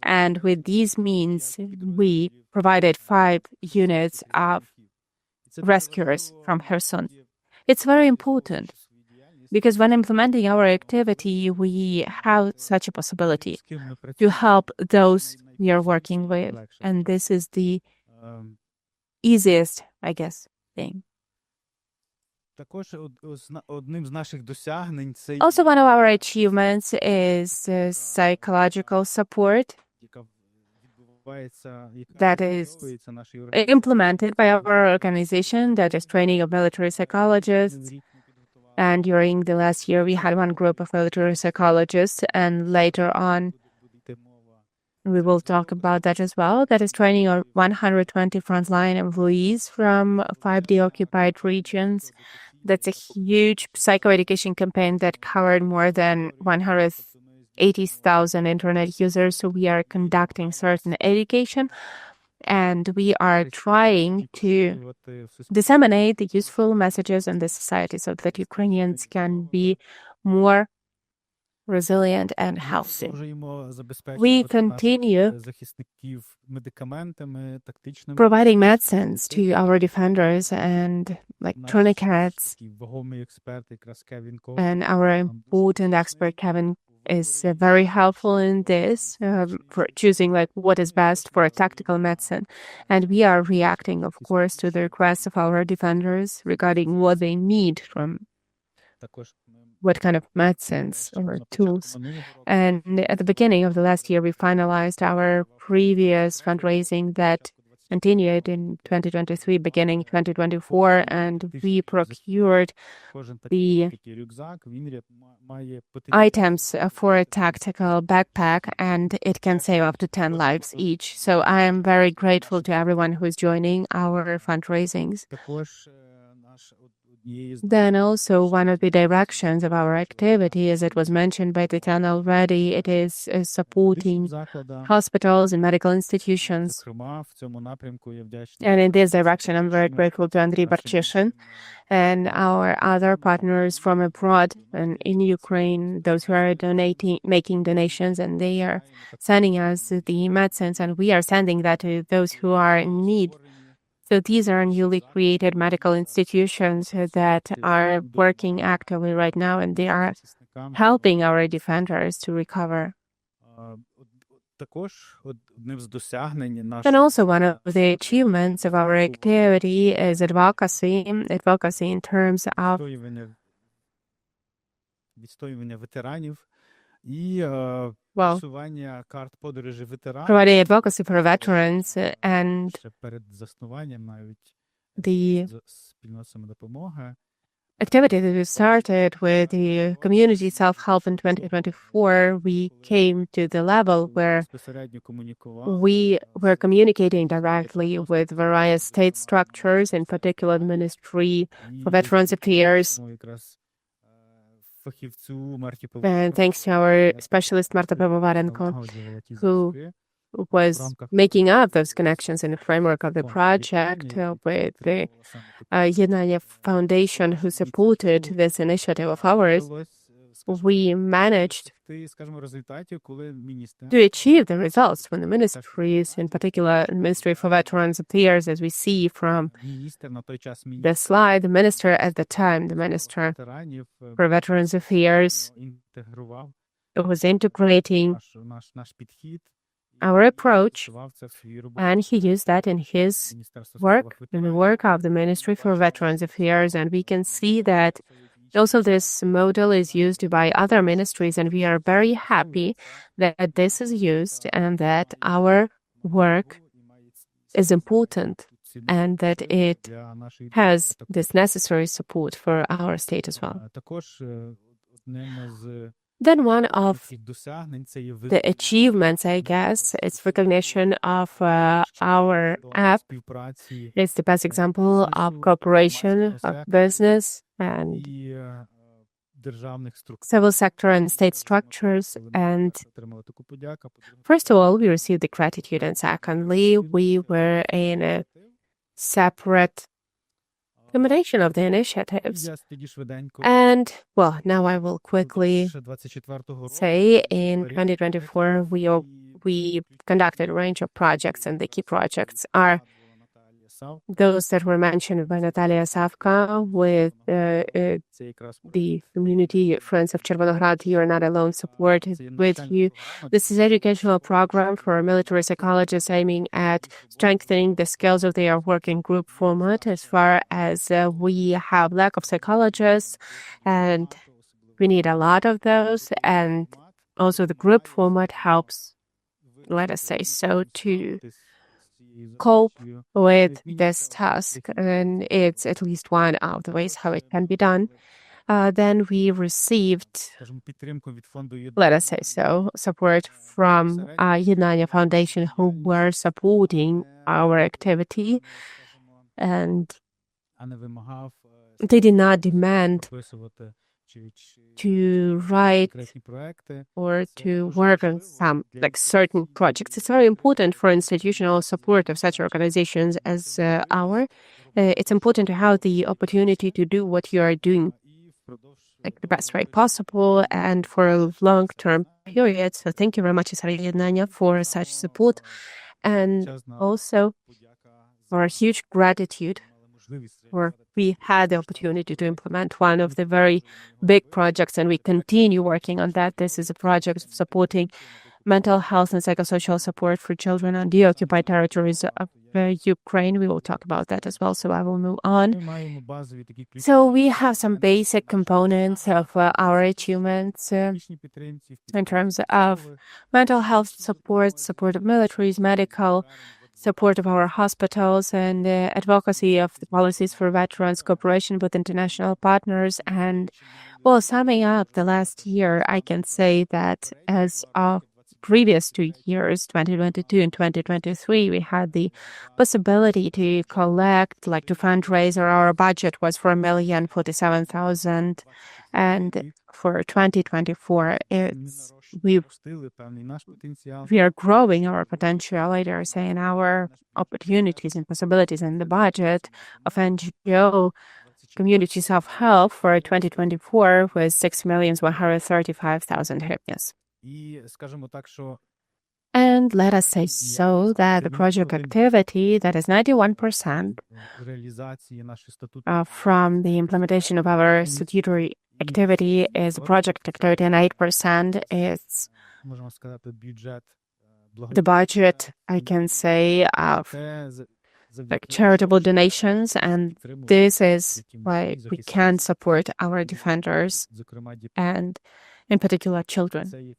And with these means, we provided 5 units of rescuers from Kherson. It's very important, because when implementing our activity, we have such a possibility to help those we are working with. And this is the easiest, I guess, thing. Also, one of our achievements is psychological support that is implemented by our organization, that is training of military psychologists. And during the last year, we had one group of military psychologists, and later on, we will talk about that as well. That is training of 120 frontline employees from 5 de-occupied regions. That's a huge psychoeducation campaign that covered more than 180,000 internet users. So we are conducting certain education, and we are trying to disseminate the useful messages in the society so that Ukrainians can be more resilient and healthy. We continue providing medicines to our defenders, and like tourniquets. And our important expert, Kevin, is very helpful in this for choosing like what is best for a tactical medicine. And we are reacting, of course, to the requests of our defenders regarding what they need from what kind of medicines or tools. And at the beginning of the last year, we finalized our previous fundraising that continued in 2023, beginning 2024, and we procured the items for a tactical backpack, and it can save up to 10 lives each. So I am very grateful to everyone who is joining our fundraisings. Then also one of the directions of our activity, as it was mentioned by Tetiana already, it is supporting hospitals and medical institutions. And in this direction, I'm very grateful to Andriy Barcheshin and our other partners from abroad and in Ukraine, those who are making donations, and they are sending us the medicines, and we are sending that to those who are in need. So these are newly created medical institutions that are working actively right now, and they are helping our defenders to recover. And also one of the achievements of our activity is advocacy in terms of providing advocacy for veterans and the activity that we started with the community self-help in 2024, we came to the level where we were communicating directly with various state structures, in particular the Ministry for Veterans Affairs. And thanks to our specialist Marta Pivovarenko, who was making up those connections in the framework of the project with the Yednaya Foundation, who supported this initiative of ours, we managed to achieve the results when the ministries, in particular the Ministry for Veterans Affairs, as we see from the slide, the minister at the time, the Minister for Veterans Affairs, was integrating our approach, and he used that in his work, in the work of the Ministry for Veterans Affairs, and we can see that also this model is used by other ministries, and we are very happy that this is used and that our work is important and that it has this necessary support for our state as well. Then one of the achievements, I guess, is recognition of our app. It's the best example of cooperation of business and civil sector and state structures. And first of all, we received the gratitude, and secondly, we were in a separate combination of the initiatives. And, well, now I will quickly say in 2024, we conducted a range of projects, and the key projects are those that were mentioned by Natalia, Sawka, with the community Friends of Chervonohrad. You are not alone, support is with you. This is an educational program for military psychologists aiming at strengthening the skills of their working group format, as far as we have lack of psychologists and we need a lot of those, and also the group format helps, let us say so, to cope with this task, and it's at least one of the ways how it can be done. Then we received, let us say so, support from Yednaya Foundation, who were supporting our activity, and they did not demand to write or to work on some certain projects. It's very important for institutional support of such organizations as our. It's important to have the opportunity to do what you are doing the best way possible and for a long-term period. So thank you very much, Yednaya, for such support, and also for a huge gratitude for we had the opportunity to implement one of the very big projects, and we continue working on that. This is a project of supporting mental health and psychosocial support for children on the occupied territories of Ukraine. We will talk about that as well, so I will move on. So we have some basic components of our achievements in terms of mental health support, support of militaries, medical support of our hospitals, and advocacy of the policies for veterans, cooperation with international partners. And, well, summing up the last year, I can say that as of previous 2 years, 2022 and 2023, we had the possibility to collect, to fundraise, or our budget was 4,047,000. And for 2024, we are growing our potential, I dare say, and our opportunities and possibilities in the budget of NGO community self-help for 2024 was 6,135,000 hryvnias. And let us say so that the project activity, that is 91% from the implementation of our statutory activity, is project activity, and 8% is the budget, I can say, of charitable donations, and this is why we can support our defenders and in particular children.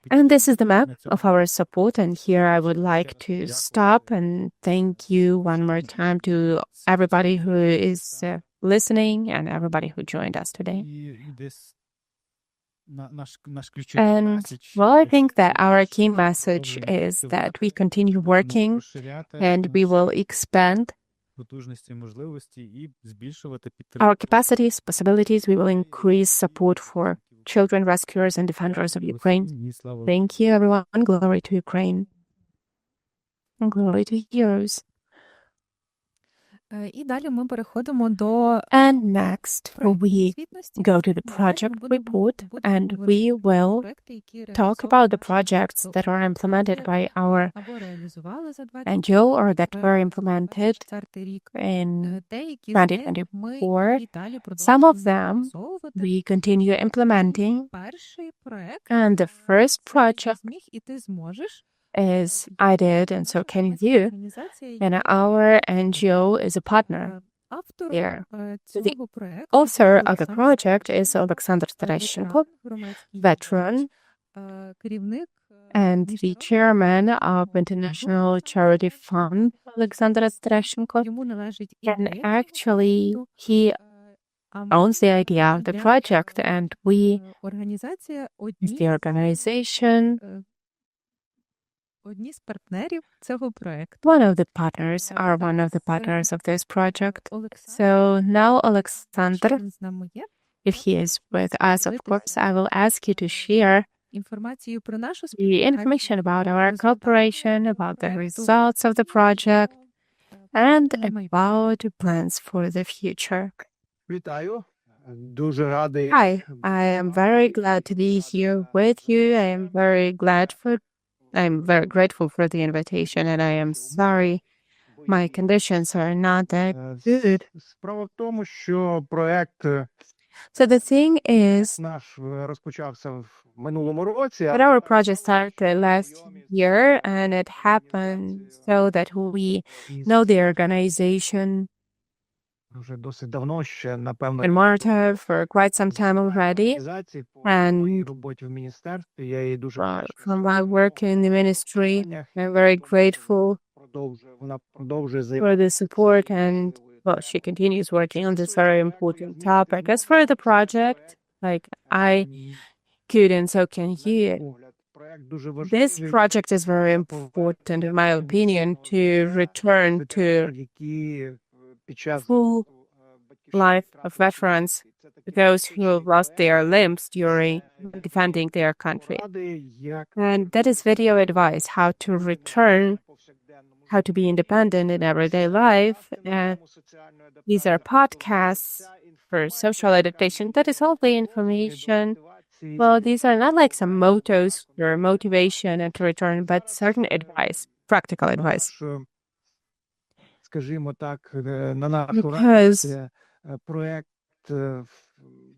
And this is the map of our support, and here I would like to stop and thank you one more time to everybody who is listening and everybody who joined us today. And, well, I think that our key message is that we continue working and we will expand our capacities, possibilities. We will increase support for children, rescuers, and defenders of Ukraine. Thank you, everyone. Glory to Ukraine. And glory to heroes. І далі ми переходимо до And next, we go to the project report, and we will talk about the projects that are implemented by our NGO or that were implemented in 2024. Some of them we continue implementing, and the first project is I did, and so can you. And our NGO is a partner here. The author of the project is Alexander Tereshchenko, veteran, and the chairman of International Charity Fund, Alexander Tereshchenko. And actually, he owns the idea of the project, and we, the organization, one of the partners are one of the partners of this project. So now, Alexander, if he is with us, of course, I will ask you to share the information about our cooperation, about the results of the project, and about plans for the future. Hi, I am very glad to be here with you. I'm very grateful for the invitation, and I am sorry my conditions are not that good. So the thing is that our project started last year, and it happened so that we know the organization and Marta for quite some time already. And from my work in the ministry, I'm very grateful for the support, and well, she continues working on this very important topic. As for the project, I could and so can you. This project is very important, in my opinion, to return to full life of veterans, those who have lost their limbs during defending their country. And that is video advice, how to return, how to be independent in everyday life. And these are podcasts for social adaptation. That is all the information. Well, these are not like some mottos or motivation and to return, but certain advice, practical advice. Because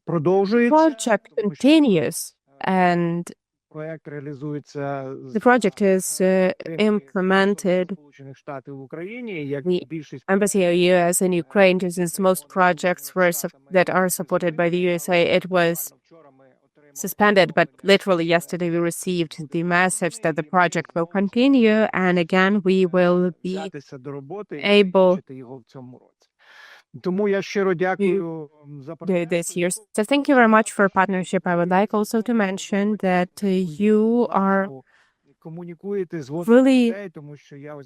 project continues, and The project is implemented. The Embassy of US in Ukraine, since most projects that are supported by the USA, it was suspended, but literally yesterday we received the message that the project will continue, and again we will be able to do this year. So thank you very much for partnership. I would like also to mention that you are really,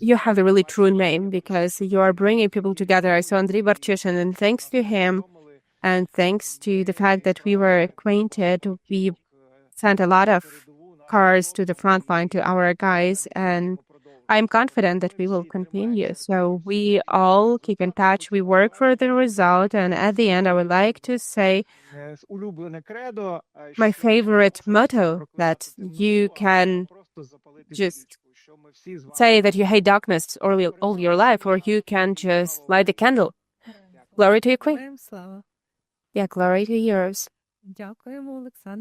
you have the really true name because you are bringing people together. I saw Andriy Barchushin, and thanks to him and thanks to the fact that we were acquainted, we sent a lot of cars to the front line to our guys, and I'm confident that we will continue. So we all keep in touch. We work for the result. And at the end, I would like to say my favorite motto that you can just say that you hate darkness all your life, or you can just light the candle. Glory to Ukraine. Yeah, glory to yours.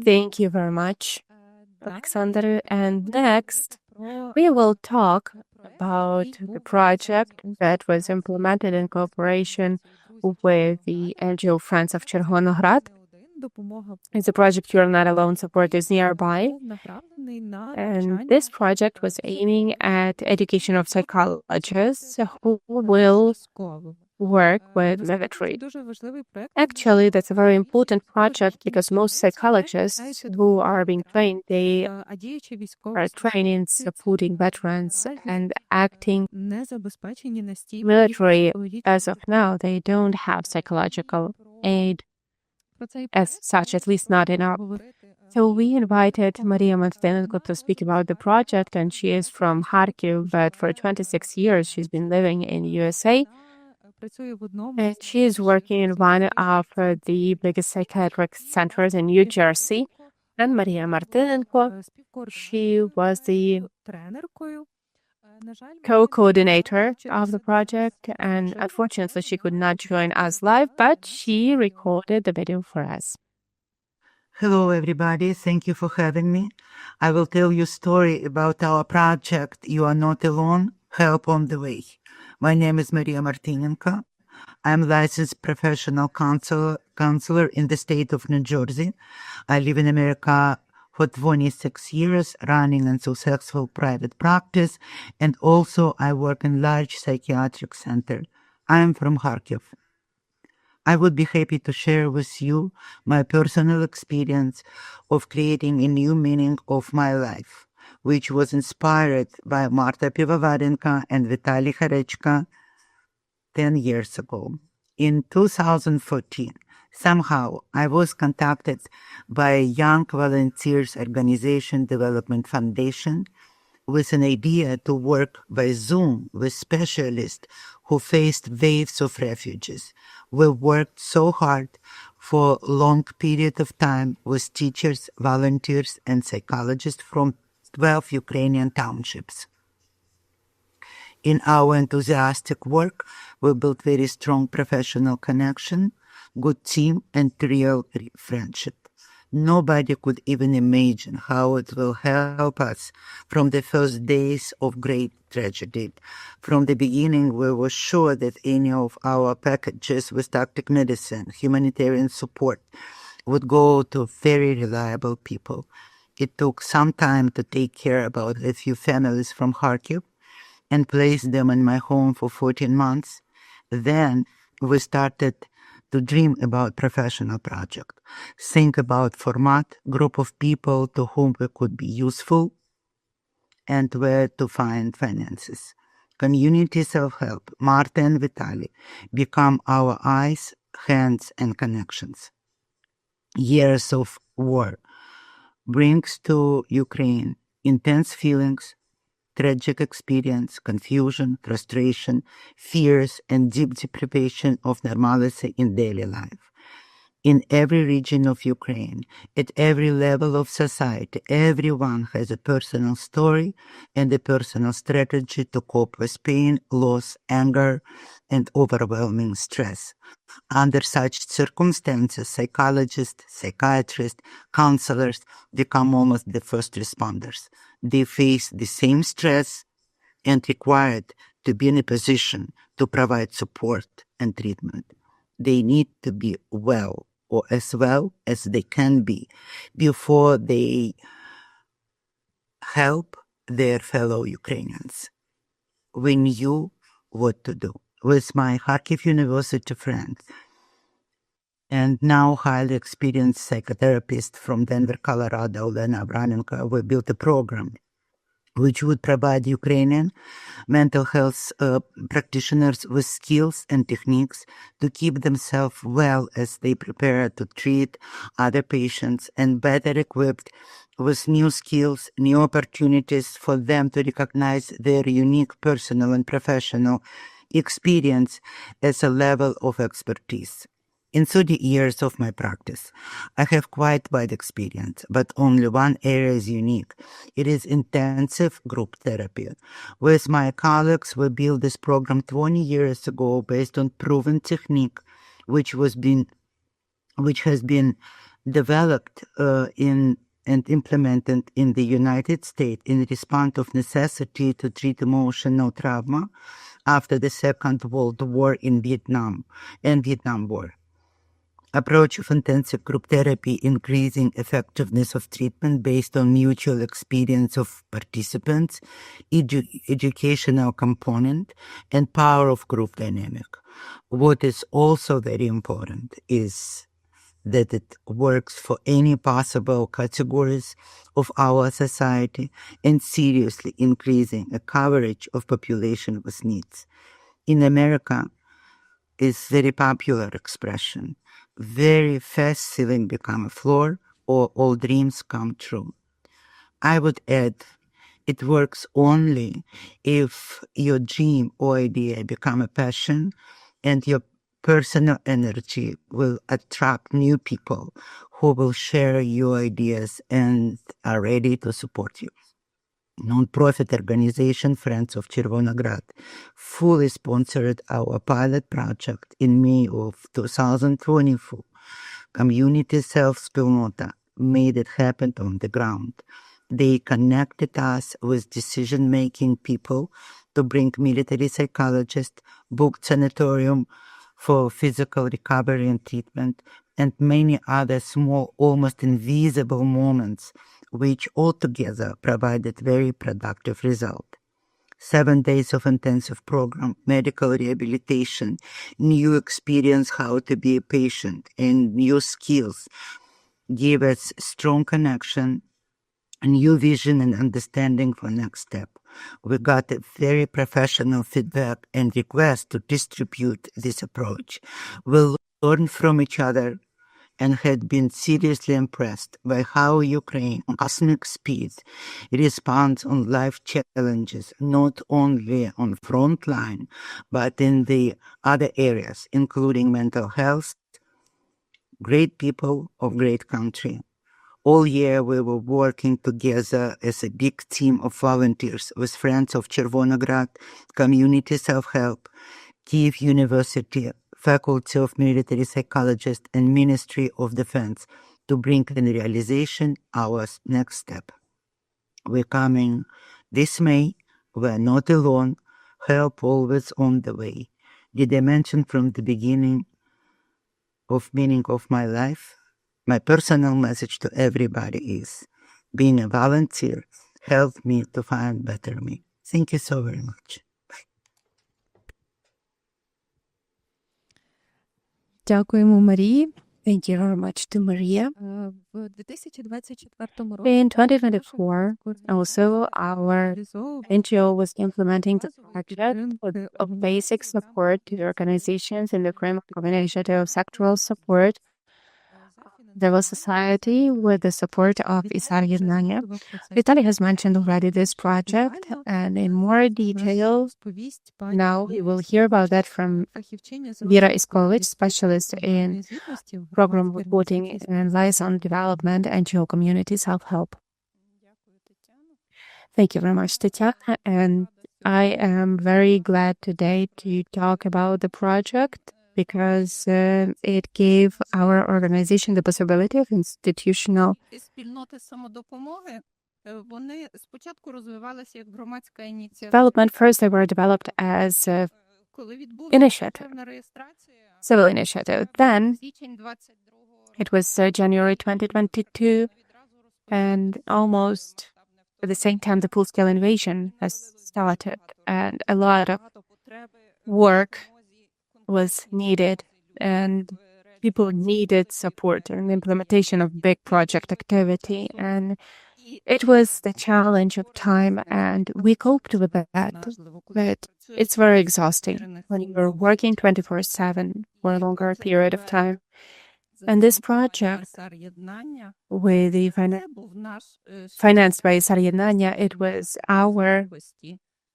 Thank you very much, Alexander. And next, we will talk about the project that was implemented in cooperation with the NGO Friends of Chervonohrad. It's a project You're Not Alone support is nearby. And this project was aiming at education of psychologists who will work with military. Actually, that's a very important project because most psychologists who are being trained, they are trained in supporting veterans and acting military. As of now, they don't have psychological aid as such, at least not enough. So we invited Maria Martinenko to speak about the project, and she is from Kharkiv, but for 26 years she's been living in USA. And she is working in one of the biggest psychiatric centers in New Jersey. And Maria Martinenko, she was the co-coordinator of the project, and unfortunately she could not join us live, but she recorded the video for us. Hello everybody, thank you for having me. I will tell you a story about our project You Are Not Alone, Help on the Way. My name is Maria Martinenko. I'm a licensed professional counselor in the state of New Jersey. I live in America for 26 years, running a successful private practice, and also I work in large psychiatric center. I am from Kharkiv. I would be happy to share with you my personal experience of creating a new meaning of my life, which was inspired by Marta Pivovarenko and Vitaly Harechka 10 years ago. In 2014, somehow I was contacted by a Young Volunteers Organization Development Foundation with an idea to work by Zoom with specialists who faced waves of refugees. We worked so hard for a long period of time with teachers, volunteers, and psychologists from 12 Ukrainian townships. In our enthusiastic work, we built very strong professional connection, good team, and real friendship. Nobody could even imagine how it will help us from the first days of great tragedy. From the beginning, we were sure that any of our packages with tactic medicine, humanitarian support, would go to very reliable people. It took some time to take care about a few families from Kharkiv and place them in my home for 14 months. Then we started to dream about professional project, think about format, group of people to whom we could be useful, and where to find finances. Community self-help, Marta and Vitaly, become our eyes, hands, and connections. Years of war brings to Ukraine intense feelings, tragic experience, confusion, frustration, fears, and deep deprivation of normalcy in daily life. In every region of Ukraine, at every level of society, everyone has a personal story and a personal strategy to cope with pain, loss, anger, and overwhelming stress. Under such circumstances, psychologists, psychiatrists, counselors become almost the first responders. They face the same stress and required to be in a position to provide support and treatment. They need to be well, or as well as they can be, before they help their fellow Ukrainians. We knew what to do. With my Kharkiv University friend and now highly experienced psychotherapist from Denver, Colorado, Lena Abranenko, we built a program which would provide Ukrainian mental health practitioners with skills and techniques to keep themselves well as they prepare to treat other patients, and better equipped with new skills, new opportunities for them to recognize their unique personal and professional experience as a level of expertise. In 30 years of my practice, I have quite wide experience, but only one area is unique. It is intensive group therapy. With my colleagues, we built this program 20 years ago based on proven technique, which has been developed and implemented in the United States in response of necessity to treat emotional trauma after the Second World War in Vietnam and Vietnam War. Approach of intensive group therapy increasing effectiveness of treatment based on mutual experience of participants, educational component, and power of group dynamic. What is also very important is that it works for any possible categories of our society and seriously increasing a coverage of population with needs. In America, is very popular expression. Very fast ceiling become a floor, or all dreams come true. I would add, it works only if your dream or idea become a passion and your personal energy will attract new people who will share your ideas and are ready to support you. Non-profit organization Friends of Chervonohrad fully sponsored our pilot project in May of 2024. Community self-spilnota made it happen on the ground. They connected us with decision-making people to bring military psychologists, booked sanatorium for physical recovery and treatment, and many other small, almost invisible moments which altogether provided very productive result. 7 days of intensive program, medical rehabilitation, new experience how to be a patient, and new skills give us strong connection, new vision and understanding for next step. We got a very professional feedback and request to distribute this approach. We learned from each other and had been seriously impressed by how Ukraine, cosmic speed, responds on life challenges, not only on front line, but in the other areas, including mental health, great people of great country. All year we were working together as a big team of volunteers with Friends of Chervonohrad, Community Self-Help, Kyiv University, Faculty of Military Psychologist, and Ministry of Defense to bring in realization our next step. We're coming this May. We're not alone. Help always on the way. Did I mention from the beginning of meaning of my life? My personal message to everybody is, being a volunteer helped me to find better me. Thank you so very much. Дякуємо Марії. Thank you very much to Maria. В 2024 році In 2024, also our NGO was implementing the project of basic support to the organizations in the framework of initiative of sectoral support. civil society with the support of Isar-Yednanya. Vitaly has mentioned already this project, and in more detail, now we will hear about that from Vera Iskovich, specialist in program reporting and liaison development, NGO community self-help. Thank you very much, Tetiana, and I am very glad today to talk about the project because it gave our organization the possibility of institutional development. First, they were developed as initiative, civil initiative. Then it was January 2022, and almost at the same time, the full-scale invasion has started, and a lot of work was needed, and people needed support in the implementation of big project activity. And it was the challenge of time, and we coped with that. But it's very exhausting when you're working 24/7 for a longer period of time. And this project, with the financed by Isar-Yednanya, it was our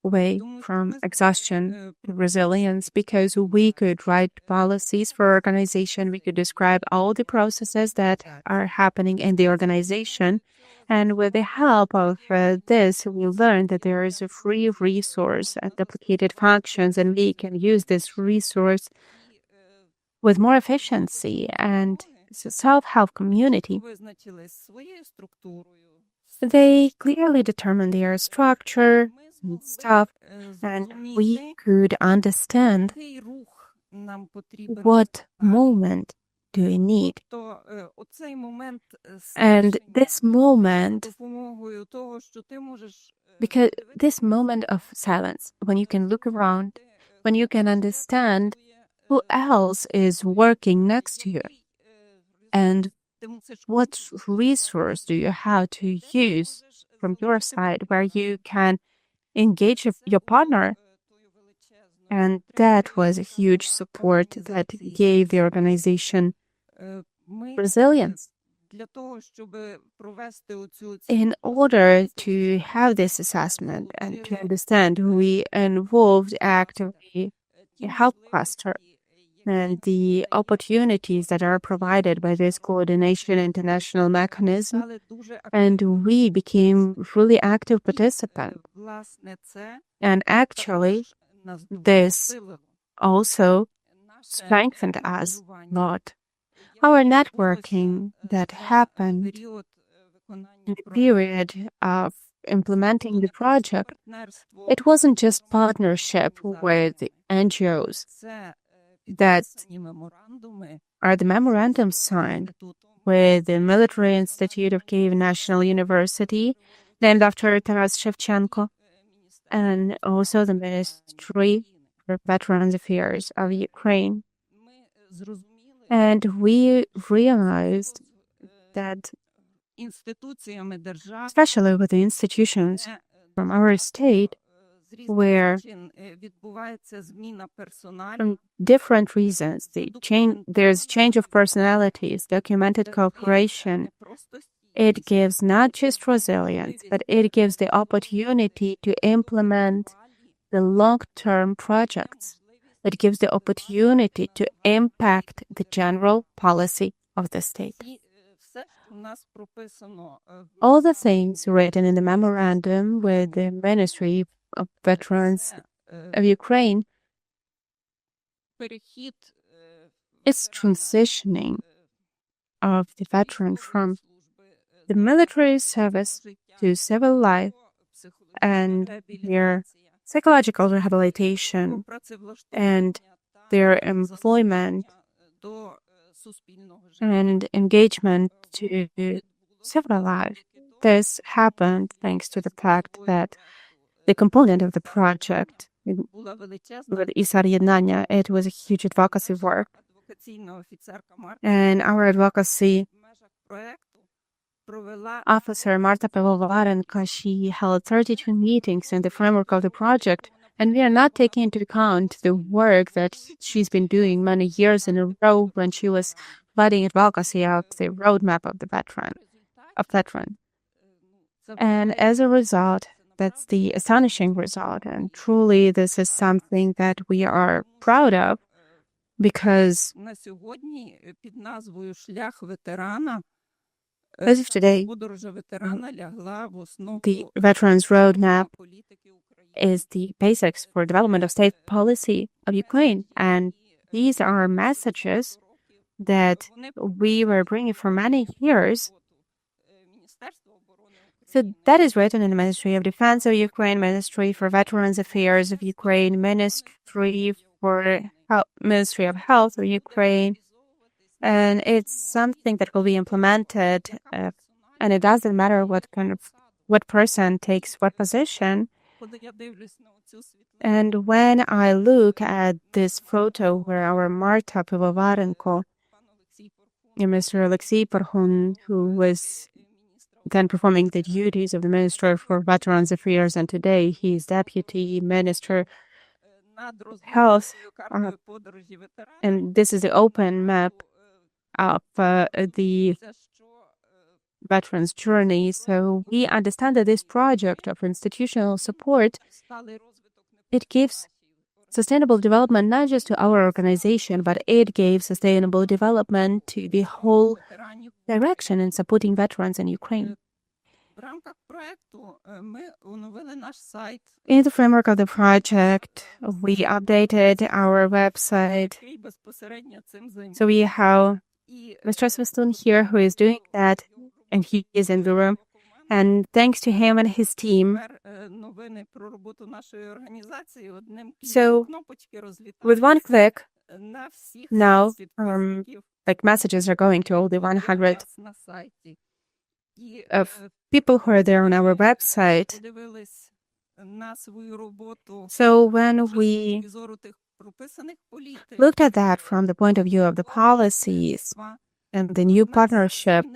way from exhaustion to resilience, because we could write policies for organization, we could describe all the processes that are happening in the organization, and with the help of this, we learned that there is a free resource and duplicated functions, and we can use this resource with more efficiency. And the self-help community, they clearly determined their structure and stuff, and we could understand what moment do we need. And this moment, because this moment of silence, when you can look around, when you can understand who else is working next to you, and what resource do you have to use from your side where you can engage your partner. And that was a huge support that gave the organization resilience. In order to have this assessment and to understand, we involved actively a help cluster and the opportunities that are provided by this coordination international mechanism, and we became really active participants. And actually, this also strengthened us a lot. Our networking that happened in the period of implementing the project, it wasn't just partnership with the NGOs that are the memorandums signed with the Military Institute of Kyiv National University, named after Taras Shevchenko, and also the Ministry for Veterans Affairs of Ukraine. And we realized that, especially with the institutions from our state, where from different reasons there's change of personalities, documented cooperation, it gives not just resilience, but it gives the opportunity to implement the long-term projects. It gives the opportunity to impact the general policy of the state. All the things written in the memorandum with the Ministry of Veterans of Ukraine is transitioning of the veteran from the military service to civil life and their psychological rehabilitation and their employment and engagement to civil life. This happened thanks to the fact that the component of the project with Isar-Yednanya, it was a huge advocacy work. And our advocacy officer, Marta Pivovarenko, she held 32 meetings in the framework of the project. And we are not taking into account the work that she's been doing many years in a row when she was flooding advocacy of the roadmap of the veteran. And as a result, that's the astonishing result. And truly, this is something that we are proud of because as of today, the Veterans Roadmap is the basics for development of state policy of Ukraine. And these are messages that we were bringing for many years. So that is written in the Ministry of Defense of Ukraine, Ministry for Veterans Affairs of Ukraine, Ministry of Health of Ukraine. And it's something that will be implemented. And it doesn't matter what person takes what position. And when I look at this photo where our Marta Pivovarenko and Mr. Alexei Parhun, who was then performing the duties of the Minister for Veterans Affairs, and today he is Deputy Minister of Health. And this is the open map of the veterans' journey. So we understand that this project of institutional support, it gives sustainable development not just to our organization, but it gave sustainable development to the whole direction in supporting veterans in Ukraine. In the framework of the project, we updated our website. So we have Mr. Svistun here who is doing that, and he is in the room. And thanks to him and his team. So with one click, now messages are going to all the 100 of people who are there on our website. So when we looked at that from the point of view of the policies and the new partnership,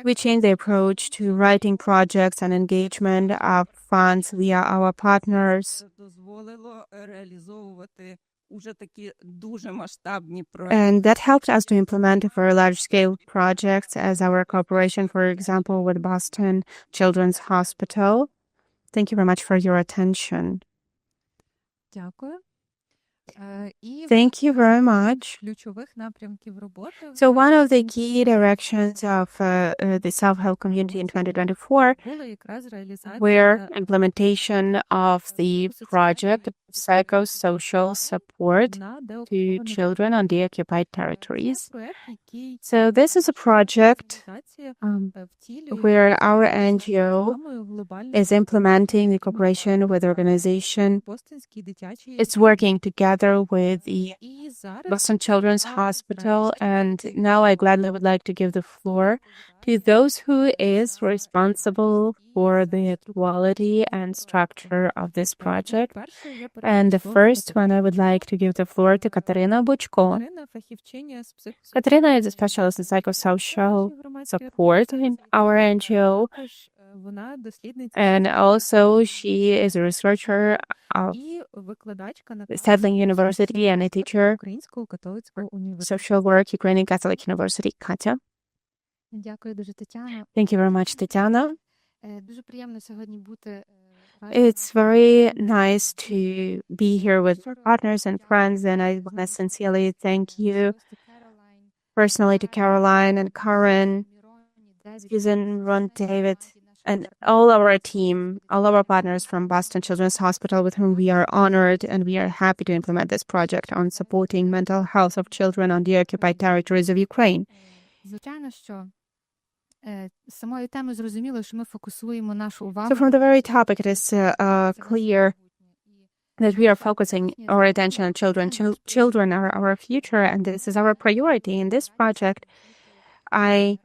we changed the approach to writing projects and engagement of funds via our partners. And that helped us to implement very large-scale projects as our cooperation, for example, with Boston Children's Hospital. Thank you very much for your attention. Thank you very much. So one of the key directions of the self-help community in 2024 were implementation of the project of psychosocial support to children on the occupied territories. So this is a project where our NGO is implementing the cooperation with the organization. It's working together with the Boston Children's Hospital, and now I gladly would like to give the floor to those who is responsible for the quality and structure of this project. And the first one, I would like to give the floor to Katarina Buchko. Katarina is a specialist in psychosocial support in our NGO. And also she is a researcher of Tyahlei University and a teacher social work, Ukrainian Catholic University. Katya. Thank you very much, Tetiana. It's very nice to be here with partners and friends, and I want to sincerely thank you personally to Carolyn and Karen, Susan, Ron, David, and all our team, all our partners from Boston Children's Hospital with whom we are honored, and we are happy to implement this project on supporting mental health of children on the occupied territories of Ukraine. So from the very topic, it is clear that we are focusing our attention on children. Children are our future, and this is our priority. In this project, I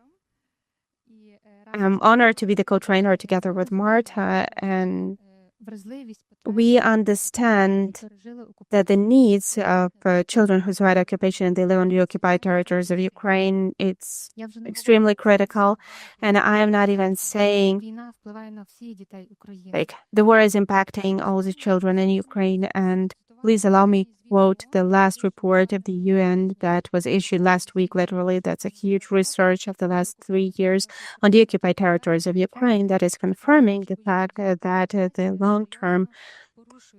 am honored to be the co-trainer together with Marta, and we understand that the needs of children who survive occupation and they live on the occupied territories of Ukraine, it's extremely critical. And I am not even saying the war is impacting all the children in Ukraine, and Please allow me to quote the last report of the UN that was issued last week, literally. That's a huge research of the last 3 years on the occupied territories of Ukraine that is confirming the fact that the long-term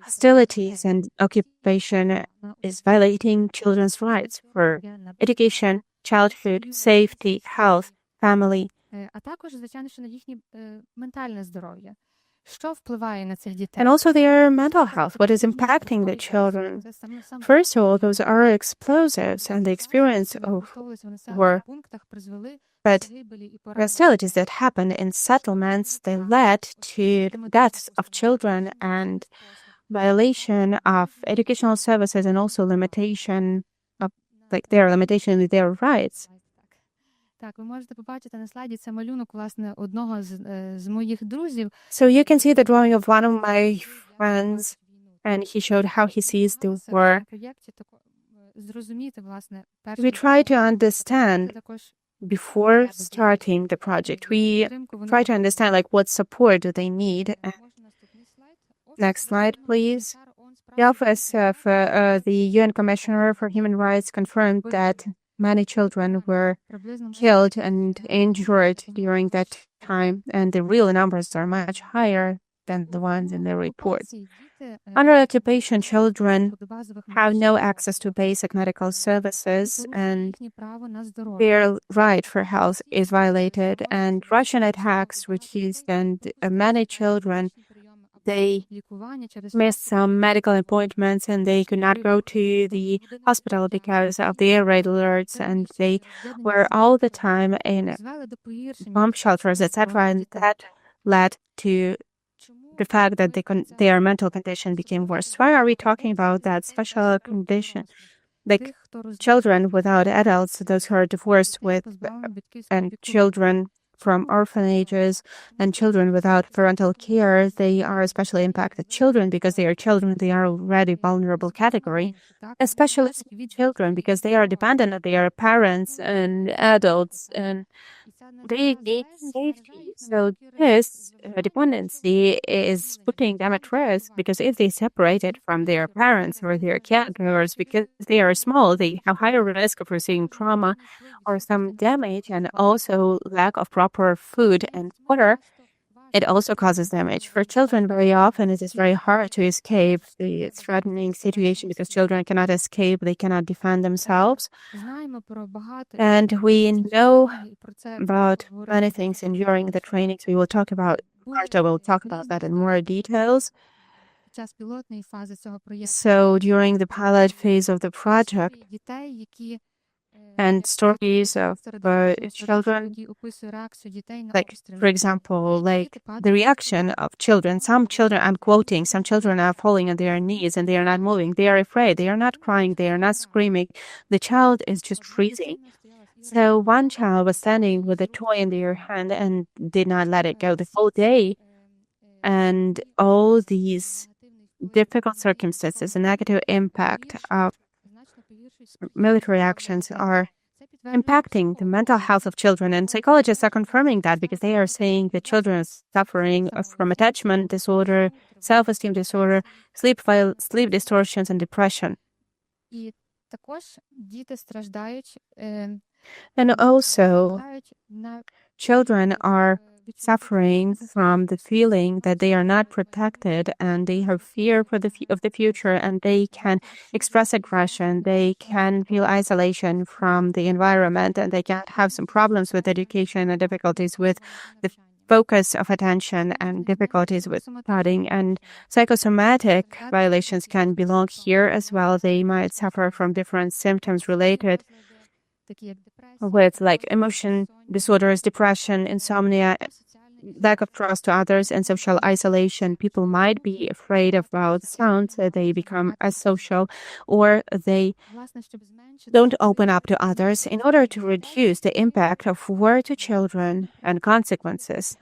hostilities and occupation is violating children's rights for education, childhood, safety, health, family. А також, звичайно, що на їхнє ментальне здоров'я. Що впливає на цих дітей? And also their mental health, what is impacting the children. First of all, those are explosives and the experience of war. But hostilities that happened in settlements, they led to deaths of children and violation of educational services and also limitation of their limitation of their rights. Так, ви можете побачити на слайді це малюнок, власне, одного з моїх друзів. So you can see the drawing of one of my friends, and he showed how he sees the war. Зрозуміти, власне, We try to understand before starting the project. We try to understand what support do they need. Next slide, please. The Office of the UN Commissioner for Human Rights confirmed that many children were killed and injured during that time, and the real numbers are much higher than the ones in the report. Under occupation, children have no access to basic medical services, and their right for health is violated. And Russian attacks reduced, and many children, they missed some medical appointments and they could not go to the hospital because of the air raid alerts, and they were all the time in bomb shelters, etc. And that led to the fact that their mental condition became worse. Why are we talking about that special condition? Like children without adults, those who are divorced with, and children from orphanages and children without parental care, they are especially impacted. Children, because they are children, they are already vulnerable category, especially children because they are dependent on their parents and adults, and they need safety. So this dependency is putting them at risk, because if they separated from their parents or their caregivers because they are small, they have higher risk of receiving trauma or some damage, and also lack of proper food and water. It also causes damage. For children, very often it is very hard to escape the threatening situation because children cannot escape, they cannot defend themselves. And we know about many things during the trainings. We will talk about, Marta will talk about that in more details. So during the pilot phase of the project, and stories of children, for example, the reaction of children. Some children, I'm quoting, some children are falling on their knees and they are not moving. They are afraid. They are not crying. They are not screaming. The child is just freezing. So one child was standing with a toy in their hand and did not let it go the whole day. And all these difficult circumstances, the negative impact of military actions are impacting the mental health of children, and psychologists are confirming that because they are saying that children are suffering from attachment disorder, self-esteem disorder, sleep distortions, and depression. And also, children are suffering from the feeling that they are not protected, and they have fear for of the future, and they can express aggression, they can feel isolation from the environment, and they can have some problems with education and difficulties with the focus of attention and difficulties with studying. And psychosomatic violations can belong here as well. They might suffer from different symptoms related with emotion disorders, depression, insomnia, lack of trust to others, and social isolation. People might be afraid about sounds, they become asocial, or they don't open up to others. In order to reduce the impact of war to children and consequences,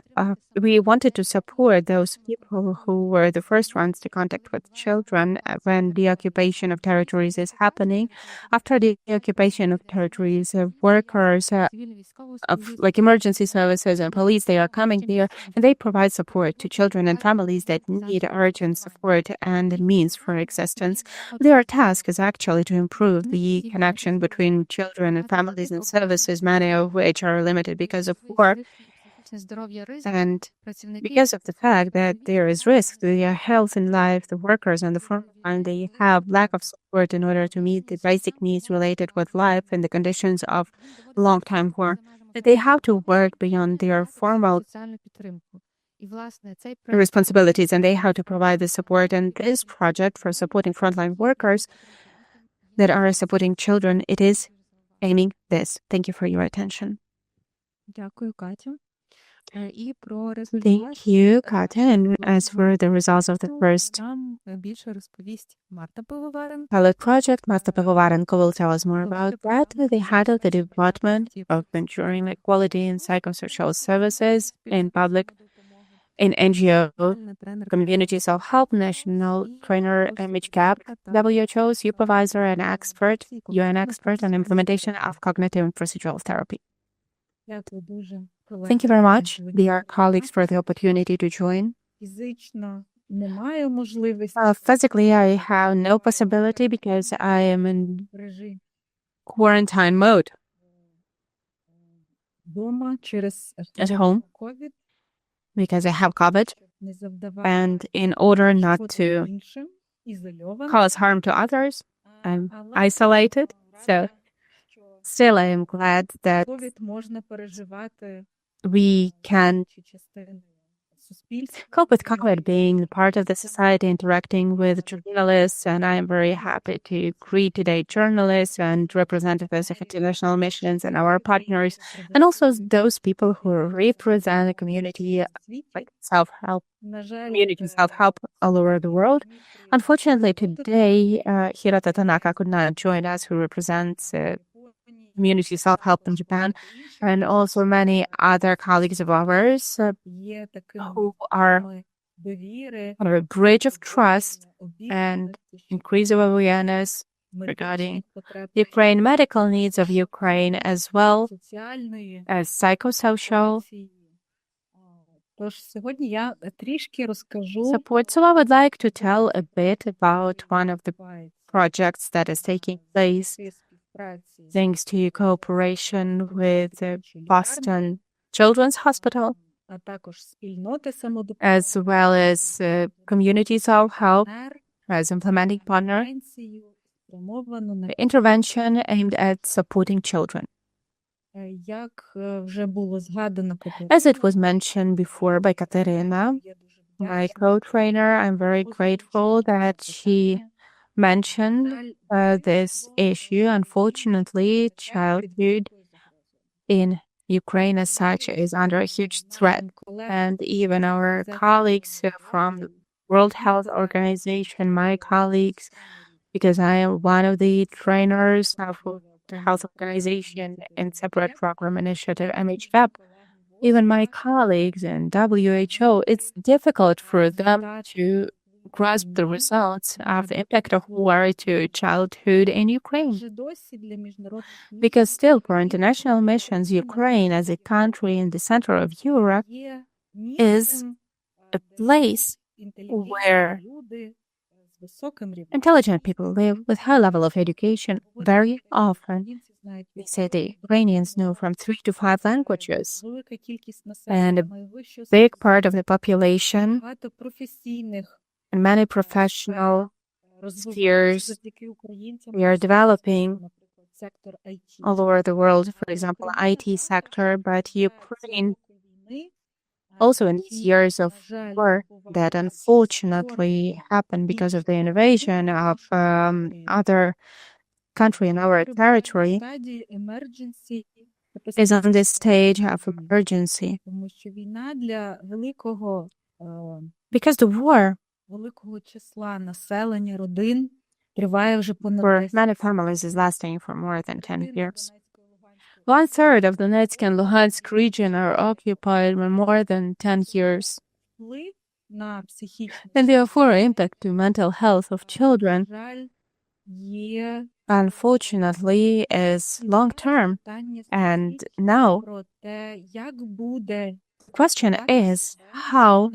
we wanted to support those people who were the first ones to contact with children when the occupation of territories is happening. After the occupation of territories, workers of emergency services and police, they are coming there, and they provide support to children and families that need urgent support and means for existence. Their task is actually to improve the connection between children and families and services, many of which are limited because of war and because of the fact that there is risk to their health and life. The workers on the front line, they have lack of support in order to meet the basic needs related with life and the conditions of long-time war. They have to work beyond their formal responsibilities, and they have to provide the support. And this project for supporting frontline workers that are supporting children, it is aiming this. Thank you for your attention. Thank you, Katya. And as for the results of the first pilot project, Marta Pivovarenko will tell us more about that. The head of the Department of Ensuring Equality in Psychosocial Services in Public in NGO, Community Self-Help, National Trainer MHCAP, WHO Supervisor and Expert, UN Expert on Implementation of Cognitive and Procedural Therapy. Thank you very much, dear colleagues, for the opportunity to join. Physically, I have no possibility because I am in quarantine mode at home because I have COVID. And in order not to cause harm to others, I'm isolated. So still, I am glad that we can cope with COVID, being part of the society, interacting with journalists, and I am very happy to greet today journalists and representatives of international missions and our partners, and also those people who represent the community, like self-help, community self-help all over the world. Unfortunately, today, Hirata Tanaka could not join us, who represents community self-help in Japan, and also many other colleagues of ours who are on a bridge of trust and increase of awareness regarding the Ukraine medical needs of Ukraine, as well as psychosocial support. So I would like to tell a bit about one of the projects that is taking place thanks to cooperation with the Boston Children's Hospital, as well as community self-help as implementing partner, the intervention aimed at supporting children. As it was mentioned before by Katerina, my co-trainer, I'm very grateful that she mentioned this issue. Unfortunately, childhood in Ukraine as such is under a huge threat. And even our colleagues from the World Health Organization, my colleagues, because I am one of the trainers of the Health Organization and separate program initiative MHVEP, even my colleagues in WHO, it's difficult for them to grasp the results of the impact of war to childhood in Ukraine. Because still, for international missions, Ukraine as a country in the center of Europe is a place where intelligent people live with high level of education. Very often, they say the Ukrainians know from 3 to 5 languages, and a big part of the population and many professional spheres we are developing all over the world, for example, IT sector, but Ukraine also in these years of war that unfortunately happened because of the invasion of other country in our territory is on this stage of emergency. Because the war for many families is lasting for more than 10 years. 1/3 of Donetsk and Luhansk region are occupied for more than 10 years. And therefore, impact to mental health of children, unfortunately, is long-term. And now, question is, how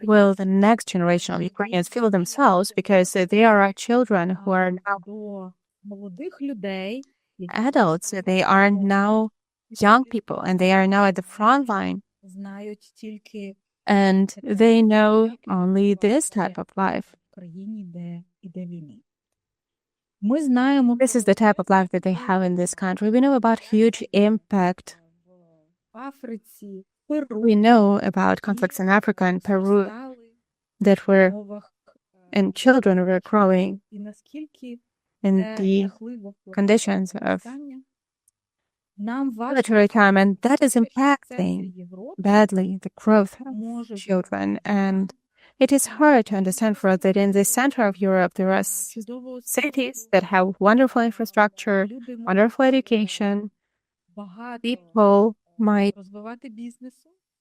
will the next generation of Ukrainians feel themselves, because there are children who are now adults, they are now young people, and they are now at the front line, and they know only this type of life. This is the type of life that they have in this country. We know about huge impact. We know about conflicts in Africa and Peru that were, and children were growing in the conditions of military time, and that is impacting badly the growth of children. And it is hard to understand for us that in the center of Europe there are cities that have wonderful infrastructure, wonderful education. People might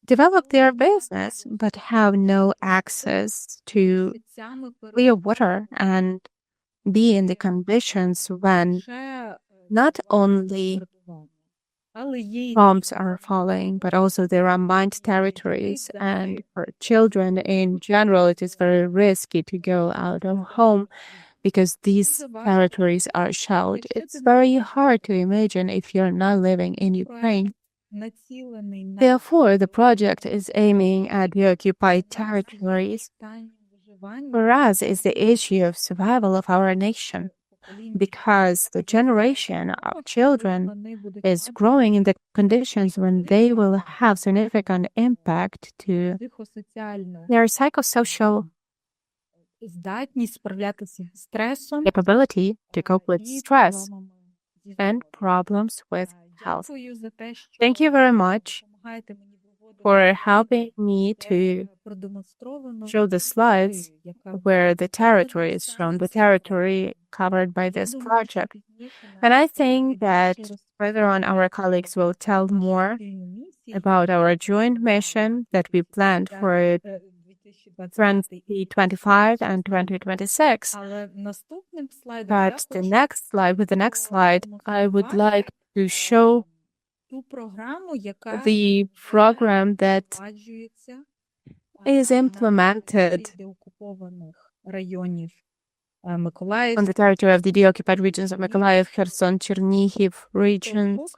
develop their business but have no access to clear water and be in the conditions when not only bombs are falling, but also there are mined territories, and for children in general it is very risky to go out of home because these territories are shelled. It's very hard to imagine if you're not living in Ukraine. Therefore, the project is aiming at the occupied territories. For us, it's the issue of survival of our nation, because the generation of children is growing in the conditions when they will have significant impact to their psychosocial capability to cope with stress and problems with health. Thank you very much for helping me to show the slides where the territory is shown, the territory covered by this project. And I think that further on our colleagues will tell more about our joint mission that we planned for 2025 and 2026. But the next slide, I would like to show the program that is implemented on the territory of the deoccupied regions of Mykolaiv, Kherson, Chernihiv regions.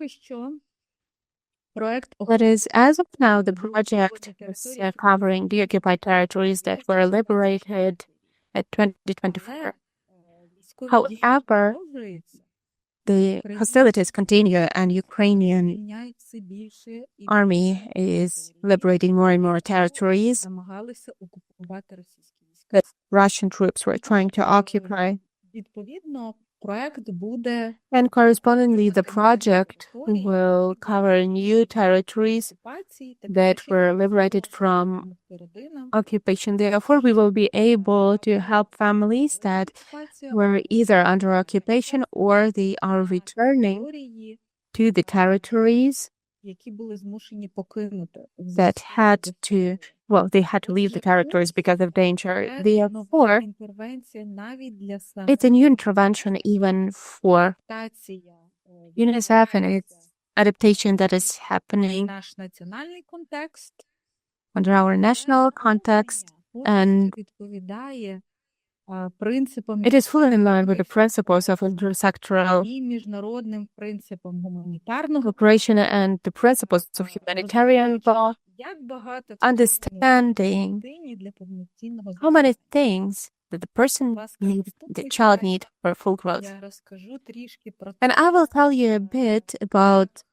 That is, as of now, the project is covering deoccupied territories that were liberated at 2024. However, the hostilities continue, and Ukrainian army is liberating more and more territories that Russian troops were trying to occupy. And correspondingly, the project will cover new territories that were liberated from occupation. Therefore, we will be able to help families that were either under occupation or they are returning to the territories that had to, they had to leave the territories because of danger. Therefore, it's a new intervention even for UNICEF and its adaptation that is happening under our national context, and it is fully in line with the principles of intersectoral cooperation and the principles of humanitarian law, understanding how many things that the person needs, the child needs for full growth. And I will tell you a bit about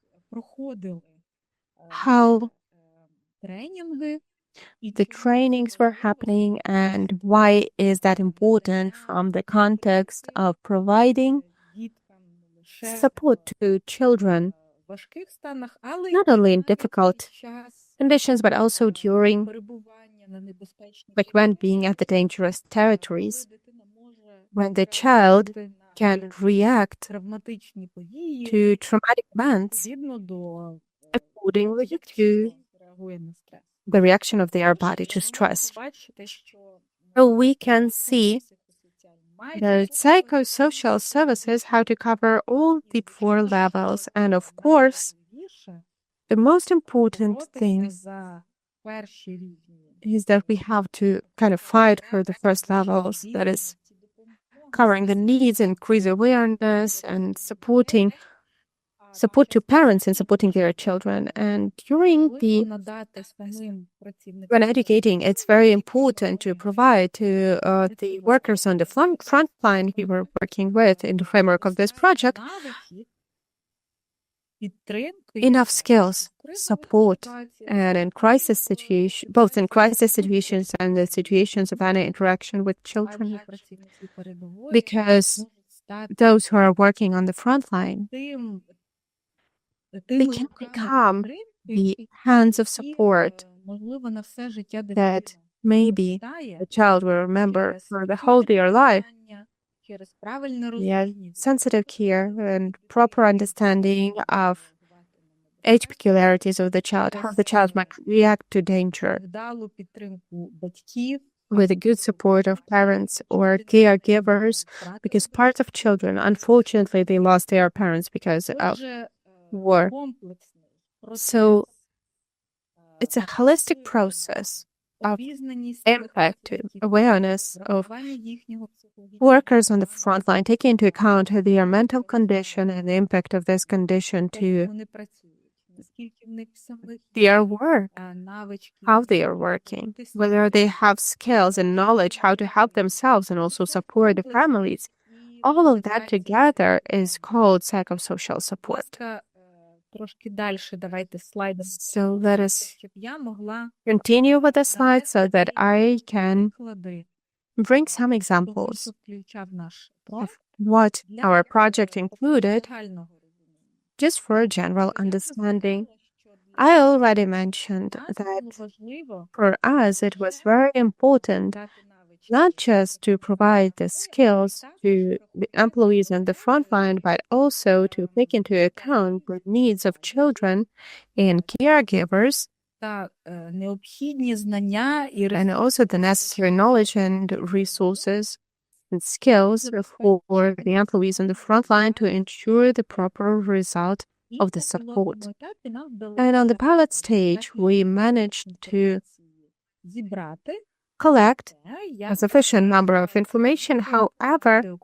how the trainings were happening and why is that important from the context of providing support to children, not only in difficult conditions, but also during, like when being at the dangerous territories, when the child can react to traumatic events accordingly to the reaction of their body to stress. So we can see the psychosocial services, how to cover all the 4 levels, and of course, the most important thing is that we have to kind of fight for the first levels, that is covering the needs, increase awareness, and support to parents in supporting their children. And when educating, it's very important to provide to the workers on the front line we were working with in the framework of this project enough skills, support, and in crisis situation, both in crisis situations and the situations of any interaction with children, because those who are working on the front line, they can become the hands of support that maybe the child will remember for the whole their life. Yeah, sensitive care and proper understanding of age peculiarities of the child, how the child might react to danger, with the good support of parents or caregivers, because part of children, unfortunately, they lost their parents because of war. So it's a holistic process of impact, awareness of workers on the front line, taking into account their mental condition and the impact of this condition to their work, how they are working, whether they have skills and knowledge how to help themselves and also support the families. All of that together is called psychosocial support. So let us continue with the slide so that I can bring some examples of what our project included, just for a general understanding. I already mentioned that for us it was very important not just to provide the skills to the employees on the front line, but also to take into account the needs of children and caregivers, and also the necessary knowledge and resources and skills for the employees on the front line to ensure the proper result of the support. And on the pilot stage, we managed to collect a sufficient number of information. However,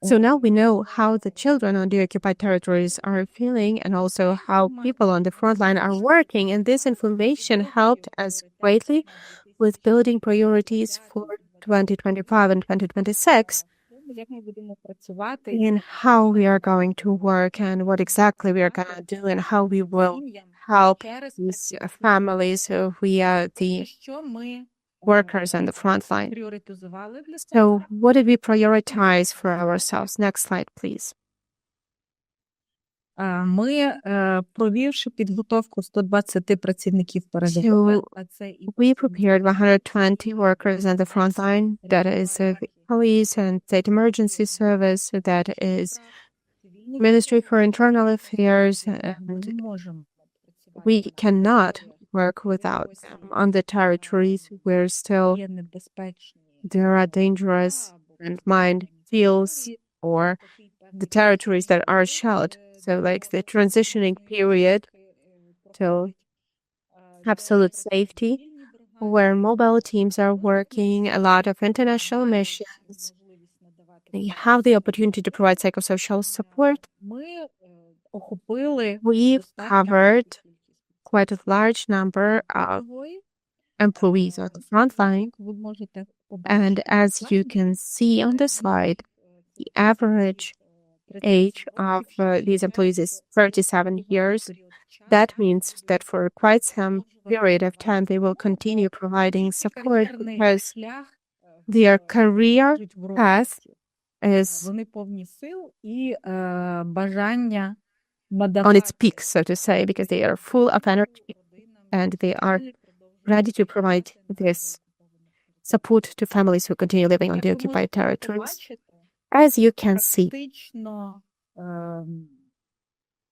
so now we know how the children on the occupied territories are feeling and also how people on the front line are working. And this information helped us greatly with building priorities for 2025 and 2026 in how we are going to work and what exactly we are going to do and how we will help these families via the workers on the front line. So what did we prioritize for ourselves? Next slide, please. So we prepared 120 workers on the front line, that is police and state emergency service, that is Ministry for Internal Affairs, and we cannot work without them on the territories where still there are dangerous and minefields, or the territories that are shelled. So like the transitioning period till absolute safety, where mobile teams are working, a lot of international missions. They have the opportunity to provide psychosocial support. We covered quite a large number of employees on the front line. And as you can see on the slide, the average age of these employees is 37 years. That means that for quite some period of time, they will continue providing support because their career path is on its peak, so to say, because they are full of energy and they are ready to provide this support to families who continue living on the occupied territories. As you can see,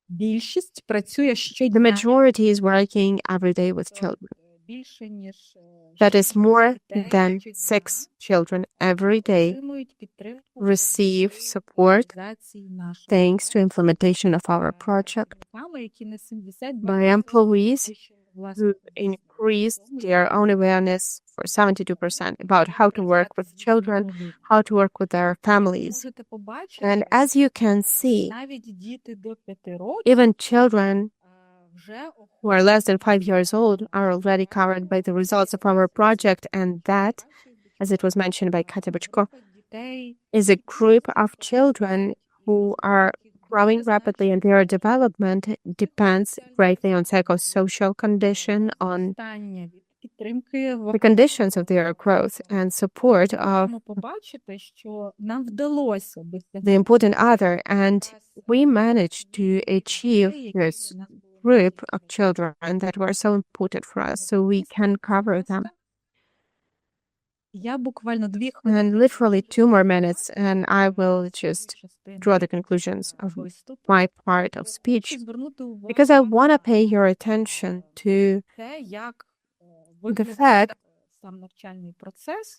the majority is working every day with children. That is more than 6 children every day receive support thanks to implementation of our project by employees who increased their own awareness for 72% about how to work with children, how to work with their families. And as you can see, even children who are less than 5 years old are already covered by the results of our project, and that, as it was mentioned by Katya Bachko, is a group of children who are growing rapidly, and their development depends greatly on psychosocial condition, on the conditions of their growth and support of the important other. And we managed to achieve this group of children that were so important for us, so we can cover them. And literally 2 more minutes, and I will just draw the conclusions of my part of speech, because I want to pay your attention to the fact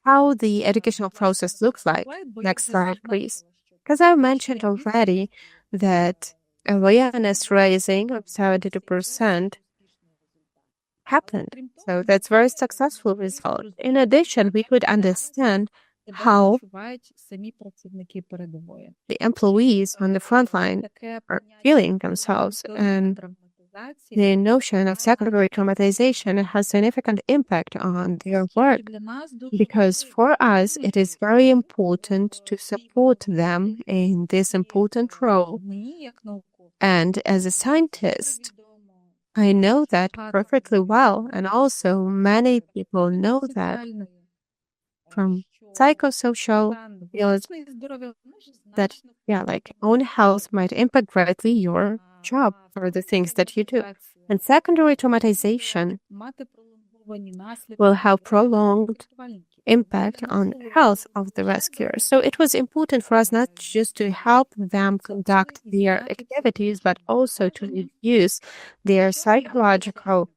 how the educational process looks like. Next slide, please. Because I mentioned already that awareness raising of 72% happened. So that's very successful result. In addition, we could understand how the employees on the front line are feeling themselves, and the notion of secondary traumatization has significant impact on their work, because for us it is very important to support them in this important role. And as a scientist, I know that perfectly well, and also many people know that from psychosocial fields that, like own health might impact greatly your job or the things that you do. And secondary traumatization will have prolonged impact on health of the rescuers. So it was important for us not just to help them conduct their activities, but also to reduce their psychological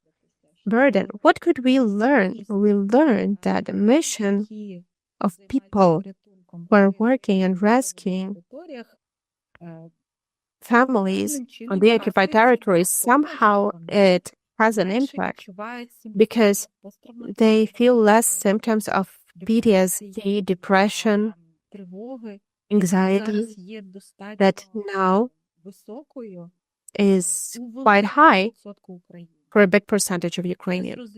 burden. What could we learn? We learned that the mission of people who are working and rescuing families on the occupied territories, somehow it has an impact, because they feel less symptoms of PTSD, depression, anxiety, that now is quite high for a big percentage of Ukrainians.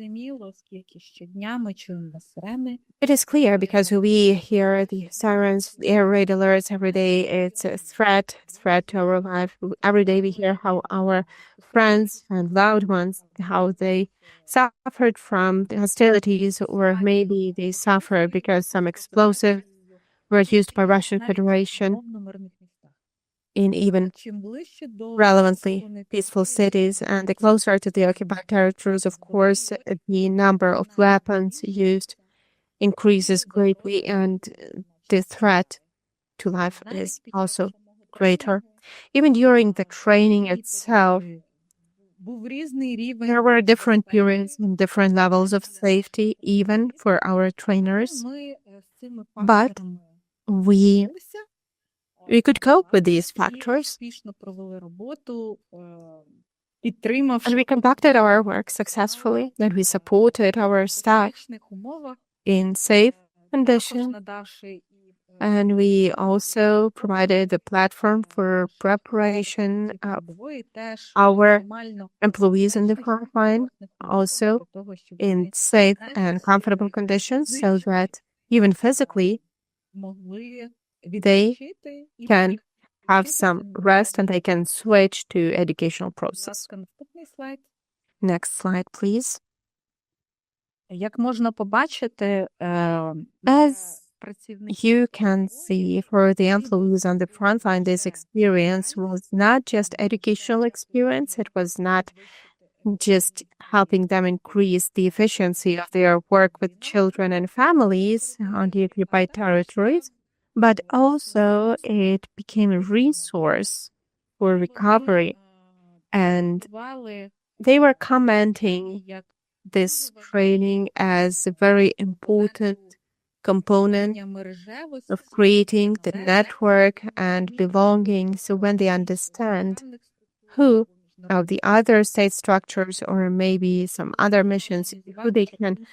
It is clear because we hear the sirens, the air raid alerts every day. It's a threat to our life. Every day we hear how our friends and loved ones, how they suffered from the hostilities, or maybe they suffer because some explosives were used by Russian Federation in even relevantly peaceful cities. And the closer to the occupied territories, of course, the number of weapons used increases greatly, and the threat to life is also greater. Even during the training itself, there were different periods and different levels of safety, even for our trainers. But we could cope with these factors, and we conducted our work successfully, and we supported our staff in safe conditions, and we also provided the platform for preparation of our employees in the front line, also in safe and comfortable conditions, so that even physically they can have some rest and they can switch to educational process. Next slide, please. As you can see, for the employees on the front line, this experience was not just educational experience. It was not just helping them increase the efficiency of their work with children and families on the occupied territories, but also it became a resource for recovery. And they were commenting this training as a very important component of creating the network and belonging. So when they understand who of the other state structures or maybe some other missions, who they can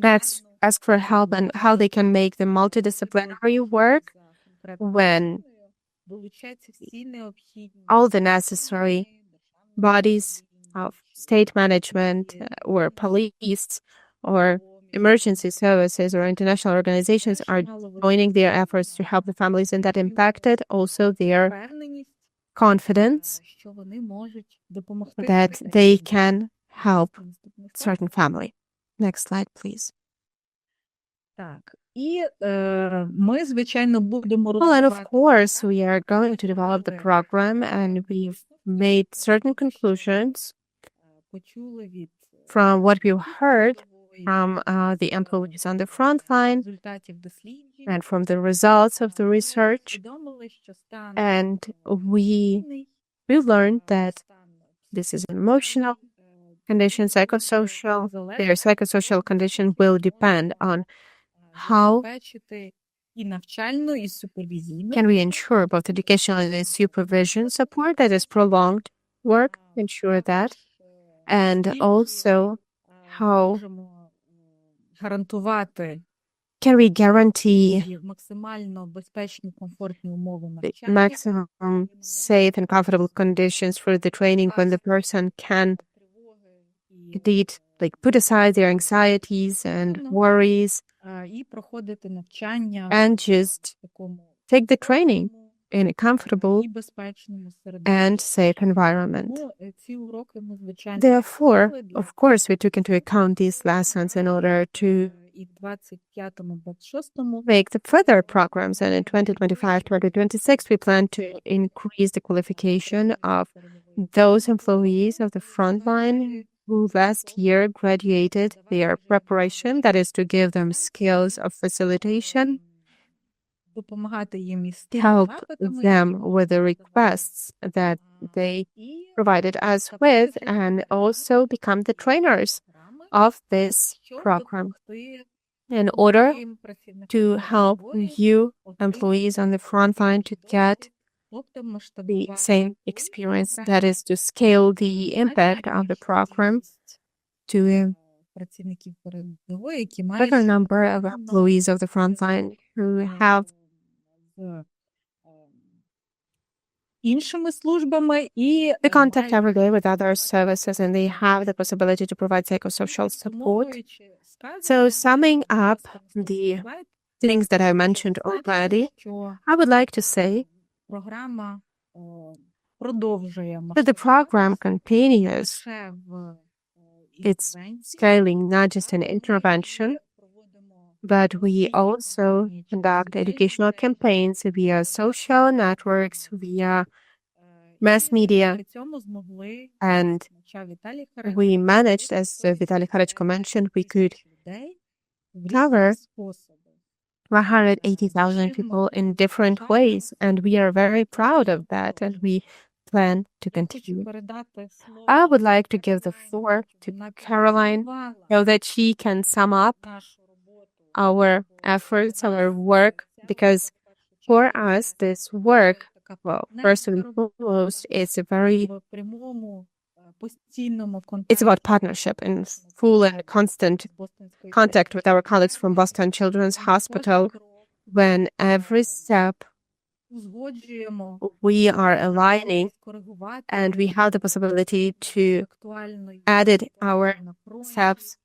ask for help and how they can make the multidisciplinary work when all the necessary bodies of state management or police or emergency services or international organizations are joining their efforts to help the families, and that impacted also their confidence that they can help certain family. Next slide, please. Well, and of course, we are going to develop the program, and we've made certain conclusions from what we've heard from the employees on the front line and from the results of the research. And we learned that this is an emotional condition, psychosocial. Their psychosocial condition will depend on how can we ensure both educational and supervision support, that is prolonged work, ensure that, and also how can we guarantee the maximum safe and comfortable conditions for the training when the person can indeed put aside their anxieties and worries and just take the training in a comfortable and safe environment. Therefore, of course, we took into account these lessons in order to make the further programs. And in 2025-2026, we plan to increase the qualification of those employees of the front line who last year graduated their preparation, that is to give them skills of facilitation, help them with the requests that they provided us with, and also become the trainers of this program in order to help you employees on the front line to get the same experience, that is to scale the impact of the program to a bigger number of employees of the front line who have the contact every day with other services, and they have the possibility to provide psychosocial support. So summing up the things that I mentioned already, I would like to say that the program continues its scaling, not just an intervention, but we also conduct educational campaigns via social networks, via mass media, and we managed, as Vitaly Kharachko mentioned, we could cover 180,000 people in different ways, and we are very proud of that, and we plan to continue. I would like to give the floor to Carolyn so that she can sum up our efforts, our work, because for us, this work, well, first and foremost, it's about partnership and full and constant contact with our colleagues from Boston Children's Hospital. When every step we are aligning and we have the possibility to edit our steps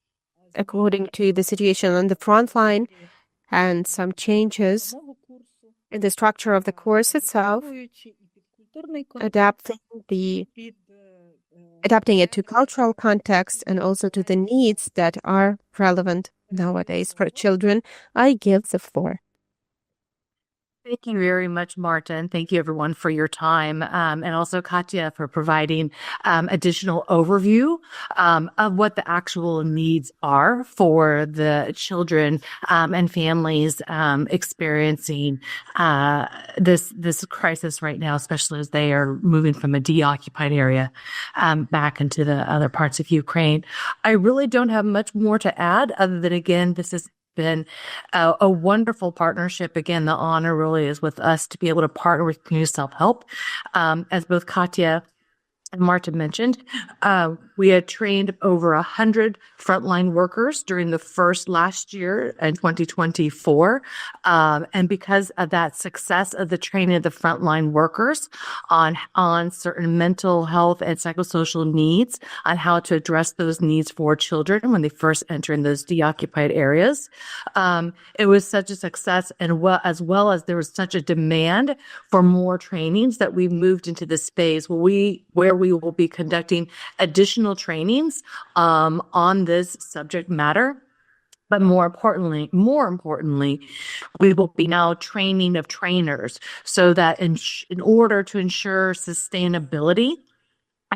according to the situation on the front line and some changes in the structure of the course itself, adapting it to cultural context and also to the needs that are relevant nowadays for children. I give the floor. Thank you very much, Marta, and thank you everyone for your time, and also Katya for providing additional overview of what the actual needs are for the children and families experiencing this crisis right now, especially as they are moving from a deoccupied area back into the other parts of Ukraine. I really don't have much more to add other than, again, this has been a wonderful partnership. Again, the honor really is with us to be able to partner with community self-help. As both Katya and Marta mentioned, we had trained over 100 frontline workers during the first last year in 2024. And because of that success of the training of the frontline workers on certain mental health and psychosocial needs, on how to address those needs for children when they first enter in those deoccupied areas, it was such a success, and as well as there was such a demand for more trainings that we moved into the space where we will be conducting additional trainings on this subject matter. But more importantly, we will be now training of trainers so that in order to ensure sustainability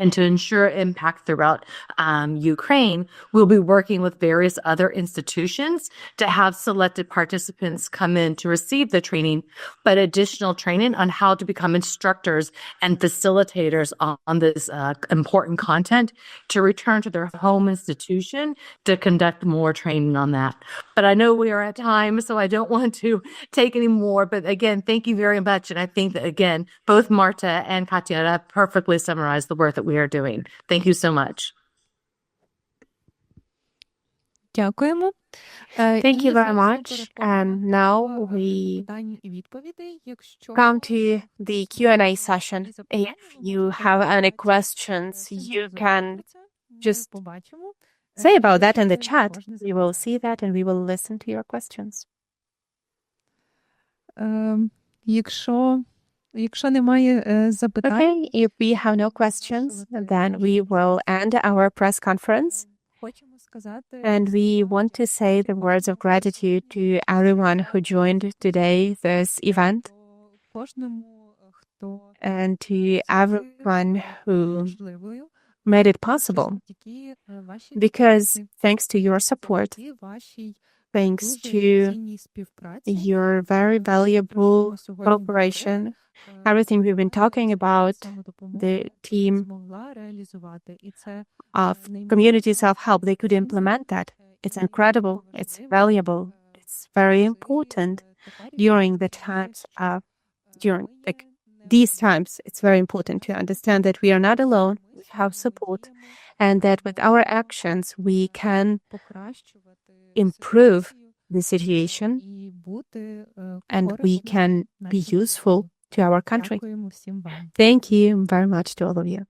and to ensure impact throughout Ukraine, we'll be working with various other institutions to have selected participants come in to receive the training, but additional training on how to become instructors and facilitators on this important content to return to their home institution to conduct more training on that. But I know we are at time, so I don't want to take any more. But again, thank you very much. And I think that, again, both Marta and Tatiana have perfectly summarized the work that we are doing. Thank you so much. Дякуємо. Thank you very much. And now we come to the Q&A session. If you have any questions, you can just say about that in the chat. We will see that and we will listen to your questions. Якщо немає запитань, Okay, if we have no questions, then we will end our press conference. хочемо сказати, And we want to say the words of gratitude to everyone who joined today this event кожному, хто and to everyone who можливою, made it possible. завдяки вашій Because thanks to your support, завдяки вашій thanks дуже to цінній співпраці, your very valuable cooperation, everything we've been talking about, the team змогла реалізувати. І це of community self-help, they could implement that. It's incredible, it's valuable, it's very important during the times of, these times, it's very important to understand that we are not alone, we have support, and that with our actions, we can improve the situation and we can be useful to our country. Thank you very much to all of you.